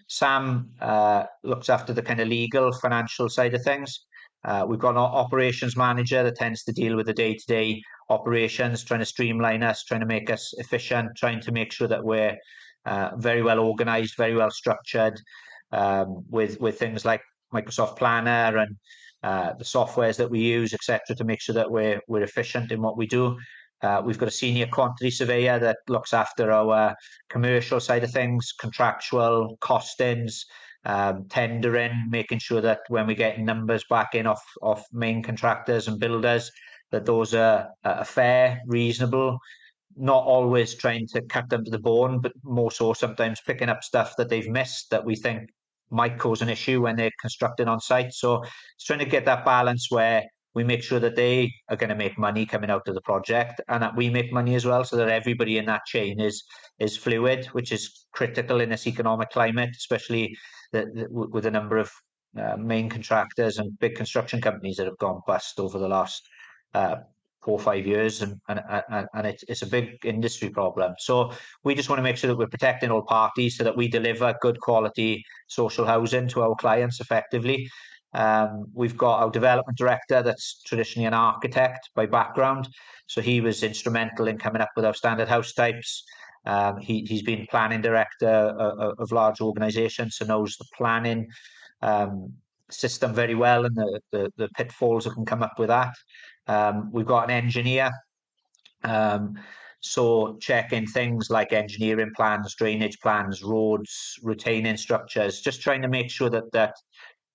Sam looks after the kind of legal, financial side of things. We've got an operations manager that tends to deal with the day-to-day operations, trying to streamline us, trying to make us efficient, trying to make sure that we're very well organized, very well structured, with things like Microsoft Planner and the softwares that we use, etc., to make sure that we're efficient in what we do. We've got a senior quantity surveyor that looks after our commercial side of things, contractual costings, tendering, making sure that when we get numbers back in off main contractors and builders, that those are fair, reasonable, not always trying to cut them to the bone, but more so sometimes picking up stuff that they've missed that we think might cause an issue when they're constructing on site. So it's trying to get that balance where we make sure that they are going to make money coming out of the project and that we make money as well, so that everybody in that chain is fluid, which is critical in this economic climate, especially with a number of main contractors and big construction companies that have gone bust over the last 4 or 5 years, and it's a big industry problem. So we just want to make sure that we're protecting all parties so that we deliver good quality social housing to our clients effectively. We've got our development director that's traditionally an architect by background. So he was instrumental in coming up with our standard house types. He's been planning director of large organisations, so knows the planning system very well and the pitfalls that can come up with that. We've got an engineer. So checking things like engineering plans, drainage plans, roads, retaining structures, just trying to make sure that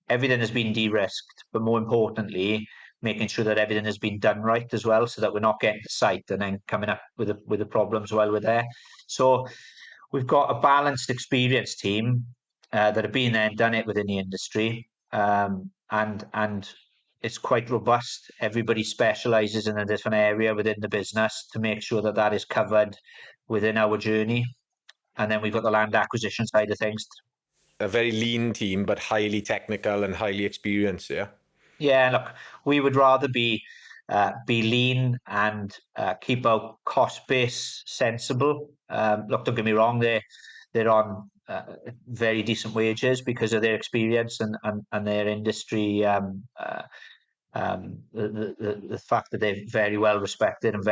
everything has been de-risked, but more importantly, making sure that everything has been done right as well, so that we're not getting to site and then coming up with the problems while we're there. So we've got a balanced, experienced team that have been there and done it within the industry, and it's quite robust. Everybody specialises in a different area within the business to make sure that that is covered within our journey. And then we've got the land acquisition side of things.
A very lean team, but highly technical and highly experienced. Yeah.
Yeah, look, we would rather be lean and keep our cost base sensible. Look, don't get me wrong, they're on very decent wages because of their experience and their industry. The fact that they're very well respected and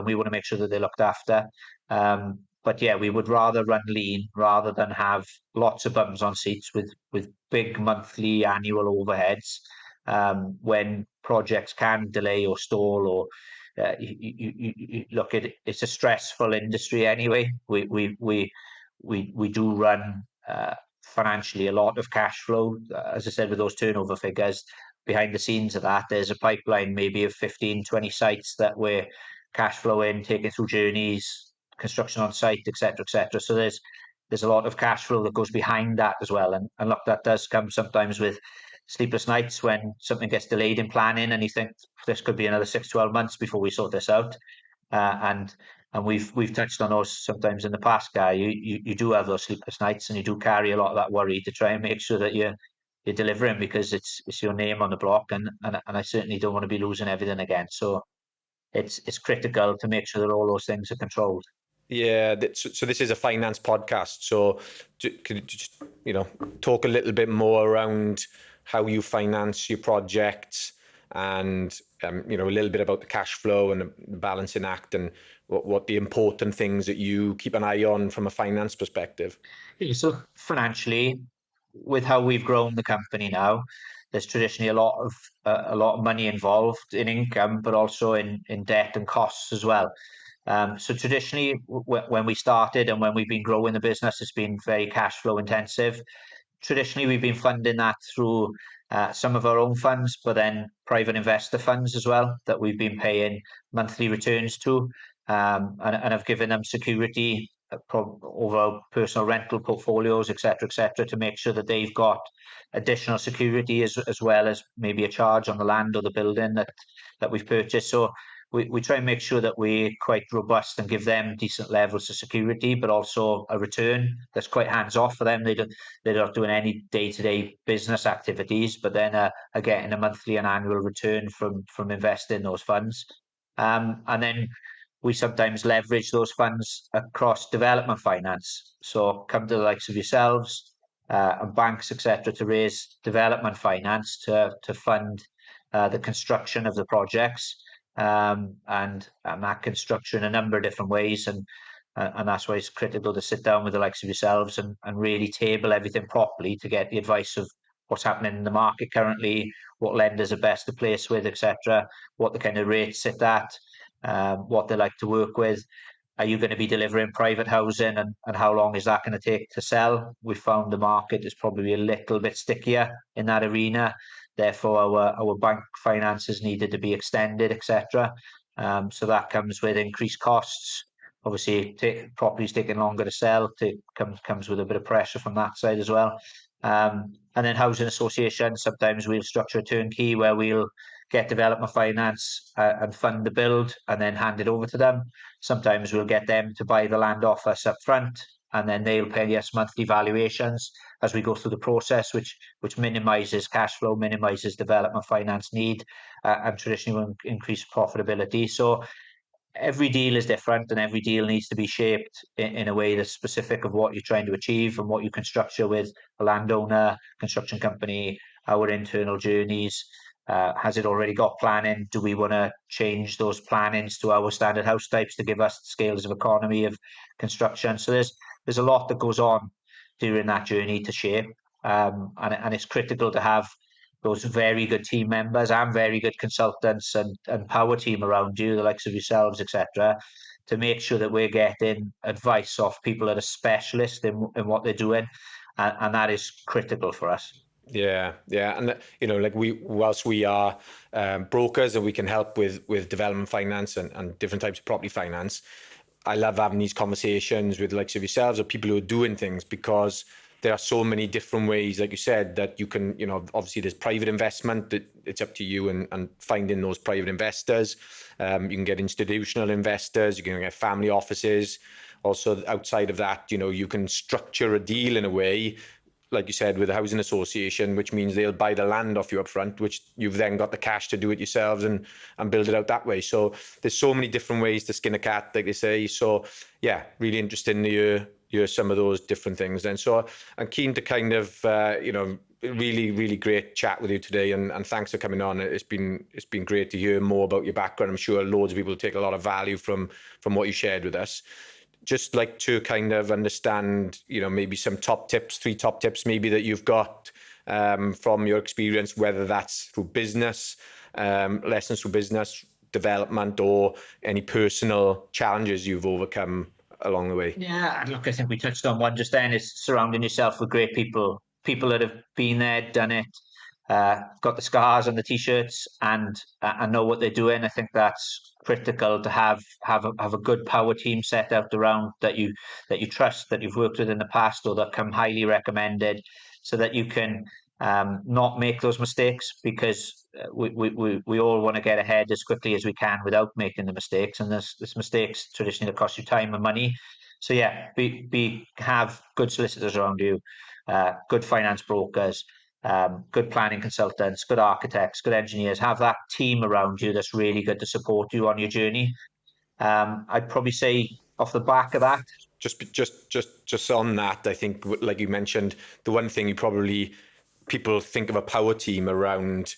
we want to make sure that they're looked after. But yeah, we would rather run lean rather than have lots of bums on seats with big monthly, annual overheads. When projects can delay or stall, or you look at it, it's a stressful industry anyway. We do run financially a lot of cash flow, as I said, with those turnover figures. Behind the scenes of that, there's a pipeline maybe of 15, 20 sites that we're cash flowing, taking through journeys, construction on site, etc., etc. So there's a lot of cash flow that goes behind that as well. And look, that does come sometimes with sleepless nights when something gets delayed in planning and you think this could be another 6-12 months before we sort this out. And we've touched on those sometimes in the past, Guy. You do have those sleepless nights and you do carry a lot of that worry to try and make sure that you're delivering, because it's your name on the block, and I certainly don't want to be losing everything again. So it's critical to make sure that all those things are controlled.
Yeah, so this is a finance podcast. So can you just, talk a little bit more around how you finance your projects and, a little bit about the cash flow and the balancing act and what the important things that you keep an eye on from a finance perspective?
So financially, with how we've grown the company now, there's traditionally a lot of money involved in income, but also in debt and costs as well. So traditionally, when we started and when we've been growing the business, it's been very cash flow intensive. Traditionally, we've been funding that through some of our own funds, but then private investor funds as well that we've been paying monthly returns to, and have given them security over personal rental portfolios, etc., to make sure that they've got additional security as well as maybe a charge on the land or the building that we've purchased. So we try and make sure that we're quite robust and give them decent levels of security, but also a return that's quite hands off for them. They're not doing any day-to-day business activities, but then are getting a monthly and annual return from investing those funds. And then we sometimes leverage those funds across development finance. So come to the likes of yourselves and banks, etc., to raise development finance to fund the construction of the projects, and that construction a number of different ways. And that's why it's critical to sit down with the likes of yourselves and really table everything properly to get the advice of what's happening in the market currently, what lenders are best to place with, etc., what the kind of rates sit at, what they like to work with. Are you going to be delivering private housing, and how long is that going to take to sell? We found the market is probably a little bit stickier in that arena. Therefore, our bank finances needed to be extended, etc. So that comes with increased costs. Obviously, properties taking longer to sell comes with a bit of pressure from that side as well. And then housing associations, sometimes we'll structure a turnkey where we'll get development finance and fund the build and then hand it over to them. Sometimes we'll get them to buy the land off us up front, and then they'll pay us monthly valuations as we go through the process, which minimises cash flow, minimises development finance need, and traditionally will increase profitability. So every deal is different, and every deal needs to be shaped in a way that's specific of what you're trying to achieve and what you can structure with a landowner, construction company, our internal journeys? Has it already got planning? Do we want to change those plannings to our standard house types to give us scales of economy of construction? So there's a lot that goes on during that journey to shape, and it's critical to have those very good team members and very good consultants and power team around you, the likes of yourselves, etc., to make sure that we're getting advice off people that are specialists in what they're doing, and that is critical for us.
Yeah, yeah, and like whilst we are brokers and we can help with development finance and different types of property finance, I love having these conversations with the likes of yourselves or people who are doing things, because there are so many different ways, like you said, that you can, obviously there's private investment, that it's up to you and finding those private investors. You can get institutional investors, you can get family offices. Also, outside of that, you can structure a deal in a way, like you said, with a housing association, which means they'll buy the land off you up front, which you've then got the cash to do it yourselves and build it out that way. So there's so many different ways to skin a cat, like they say. So yeah, really interesting to hear some of those different things then. So I'm keen to kind of, really, really great chat with you today, and thanks for coming on. It's been great to hear more about your background. I'm sure loads of people take a lot of value from what you shared with us. Just like to kind of understand, maybe some three top tips maybe that you've got from your experience, whether that's through business, lessons through business development, or any personal challenges you've overcome along the way.
Yeah, look, I think we touched on one just then, is surrounding yourself with great people that have been there, done it, got the scars on the t-shirts, and know what they're doing. I think that's critical to have a good power team set out around that you trust, that you've worked with in the past, or that come highly recommended, so that you can not make those mistakes, because we all want to get ahead as quickly as we can without making the mistakes, and there's mistakes traditionally that cost you time and money. So yeah, have good solicitors around you, good finance brokers, good planning consultants, good architects, good engineers. Have that team around you that's really good to support you on your journey. I'd probably say off the back of that,
just on that, I think, like you mentioned, the one thing people think of a power team around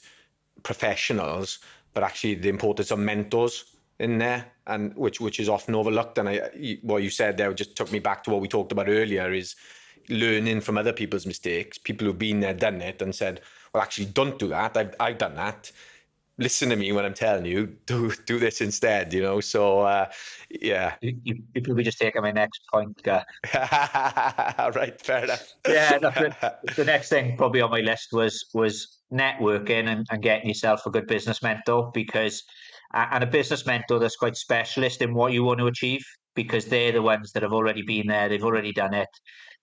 professionals, but actually the importance of mentors in there, and which is often overlooked. And what you said there just took me back to what we talked about earlier, is learning from other people's mistakes, people who've been there, done it, and said, well, actually, don't do that. I've done that. Listen to me when I'm telling you, do this instead, So, yeah.
you probably just taken my next point.
Right, fair enough.
Yeah, look, the next thing probably on my list was networking and getting yourself a good business mentor, because and a business mentor that's quite specialist in what you want to achieve, because they're the ones that have already been there, they've already done it,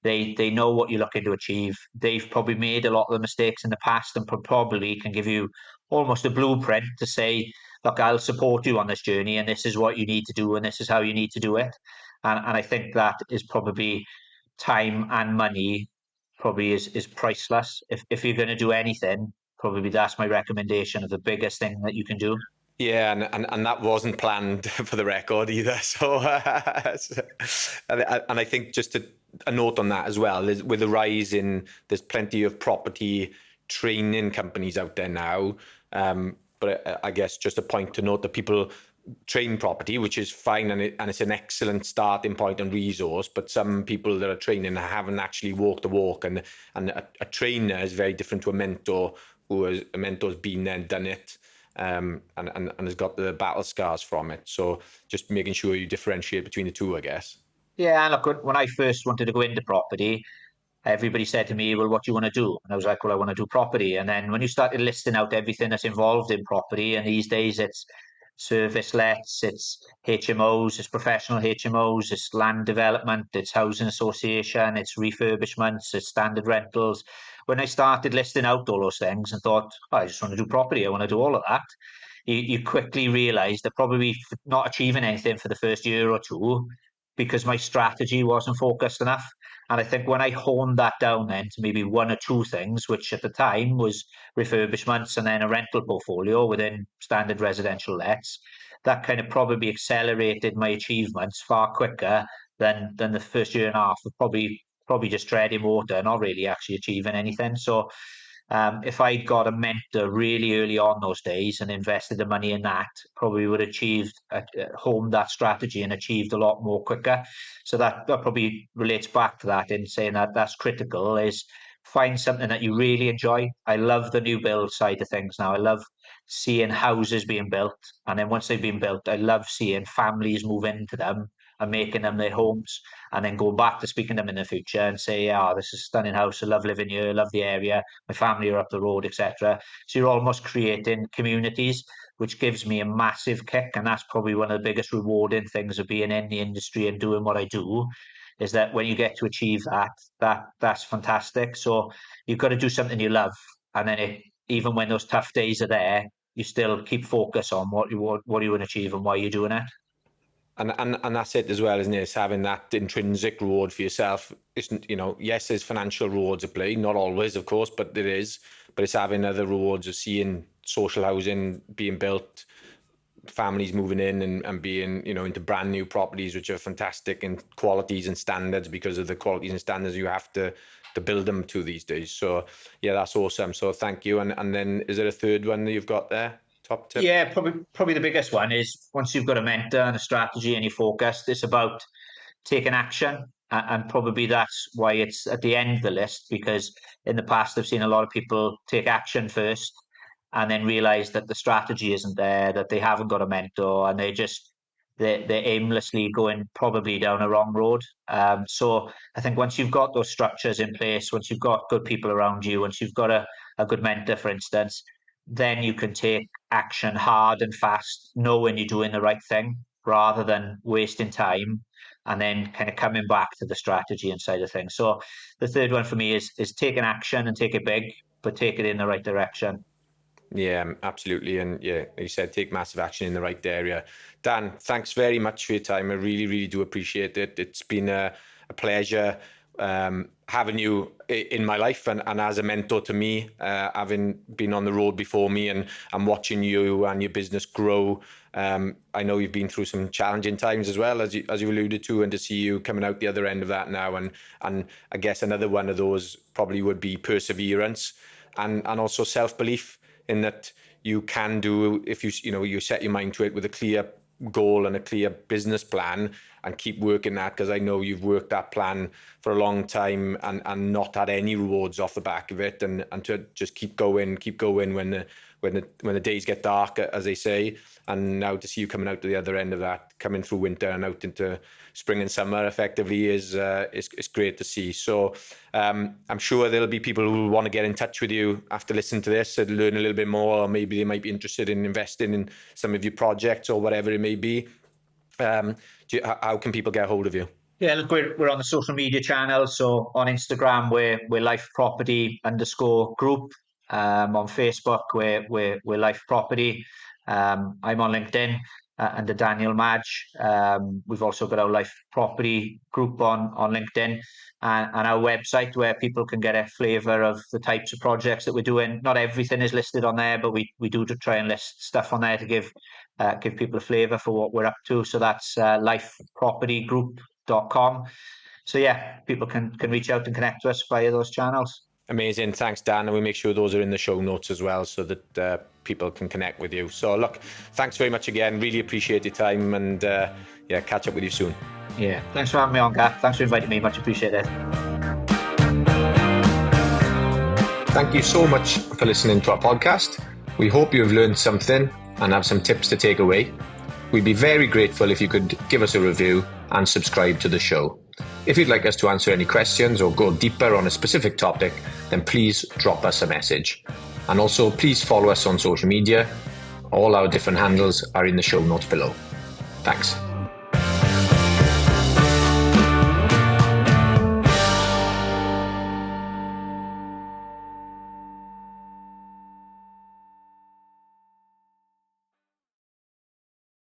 they know what you're looking to achieve. They've probably made a lot of the mistakes in the past, and probably can give you almost a blueprint to say, look, I'll support you on this journey, and this is what you need to do, and this is how you need to do it. And I think that is probably time and money, probably is priceless. If you're going to do anything, probably that's my recommendation of the biggest thing that you can do.
Yeah, and that wasn't planned for the record either. So, and I think just a note on that as well, with the rise there's plenty of property training companies out there now. But I guess just a point to note that people train property, which is fine, and it's an excellent starting point and resource. But some people that are training haven't actually walked the walk, and a trainer is very different to a mentor, a mentor's been there and done it. And has got the battle scars from it. So just making sure you differentiate between the two, I guess.
Yeah, and look, when I first wanted to go into property, everybody said to me, well, what do you want to do? And I was like, well, I want to do property. And then when you started listing out everything that's involved in property, and these days it's service lets, it's HMOs, it's professional HMOs, it's land development, it's housing association, it's refurbishments, it's standard rentals. When I started listing out all those things and thought, oh, I just want to do property, I want to do all of that, you quickly realize that probably not achieving anything for the first year or two, because my strategy wasn't focused enough. And I think when I honed that down then to maybe one or two things, which at the time was refurbishments and then a rental portfolio within standard residential lets, that kind of probably accelerated my achievements far quicker than the first year and a half of probably just treading water, not really actually achieving anything. So If I'd got a mentor really early on those days and invested the money in that, probably would have honed that strategy and achieved a lot more quicker. So that probably relates back to that in saying that that's critical, is find something that you really enjoy. I love the new build side of things now. I love seeing houses being built. And then once they've been built, I love seeing families move into them and making them their homes, and then going back to speaking to them in the future and say, yeah, this is a stunning house. I love living here. I love the area. My family are up the road, etc. So you're almost creating communities, which gives me a massive kick. And that's probably one of the biggest rewarding things of being in the industry and doing what I do, is that when you get to achieve that's fantastic. So you've got to do something you love. And then even when those tough days are there, you still keep focus on what you want to achieve and why you're doing it.
And that's it as well, isn't it? It's having that intrinsic reward for yourself. Isn't, yes, there's financial rewards at play, not always, of course, but there is. But it's having other rewards of seeing social housing being built, families moving in and being, into brand new properties, which are fantastic in qualities and standards, because of the qualities and standards you have to build them to these days. So yeah, that's awesome. So thank you. And then is there a third one that you've got there? Top tip?
Yeah, probably the biggest one is, once you've got a mentor and a strategy and you're focused, it's about taking action. And probably that's why it's at the end of the list, because in the past I've seen a lot of people take action first and then realize that the strategy isn't there, that they haven't got a mentor, and they're aimlessly going probably down a wrong road. So I think once you've got those structures in place, once you've got good people around you, once you've got a good mentor, for instance, then you can take action hard and fast, knowing you're doing the right thing, rather than wasting time and then kind of coming back to the strategy and side of things. So the third one for me is taking action, and take it big, but take it in the right direction.
Yeah, absolutely. And yeah, you said take massive action in the right area. Dan, thanks very much for your time. I really, really do appreciate it. It's been a pleasure having you in my life and as a mentor to me, having been on the road before me and watching you and your business grow. I know you've been through some challenging times as well, as you alluded to, and to see you coming out the other end of that now. And I guess another one of those probably would be perseverance and also self-belief, in that you can do, if you set your mind to it with a clear goal and a clear business plan and keep working that, because I know you've worked that plan for a long time and not had any rewards off the back of it, and to just keep going when the days get dark, as they say. And now to see you coming out to the other end of that, coming through winter and out into spring and summer effectively, is great to see. So I'm sure there'll be people who want to get in touch with you after listening to this and learn a little bit more, or maybe they might be interested in investing in some of your projects or whatever it may be. How can people get hold of you?
Yeah, look, we're on the social media channels. So on Instagram, we're lifeproperty_group. On Facebook, we're Life Property. I'm on LinkedIn under Daniel Madge. We've also got our Life Property group on LinkedIn, and our website, where people can get a flavour of the types of projects that we're doing. Not everything is listed on there, but we do to try and list stuff on there to give people a flavour for what we're up to. So that's lifepropertygroup.com. So yeah, people can reach out and connect to us via those channels.
Amazing. Thanks, Dan. And we make sure those are in the show notes as well, so that people can connect with you. So look, thanks very much again. Really appreciate your time, and catch up with you soon.
Yeah, thanks for having me on, Gareth. Thanks for inviting me. Much appreciated.
Thank you so much for listening to our podcast. We hope you have learned something and have some tips to take away. We'd be very grateful if you could give us a review and subscribe to the show. If you'd like us to answer any questions or go deeper on a specific topic, then please drop us a message. And also, please follow us on social media. All our different handles are in the show notes below. Thanks.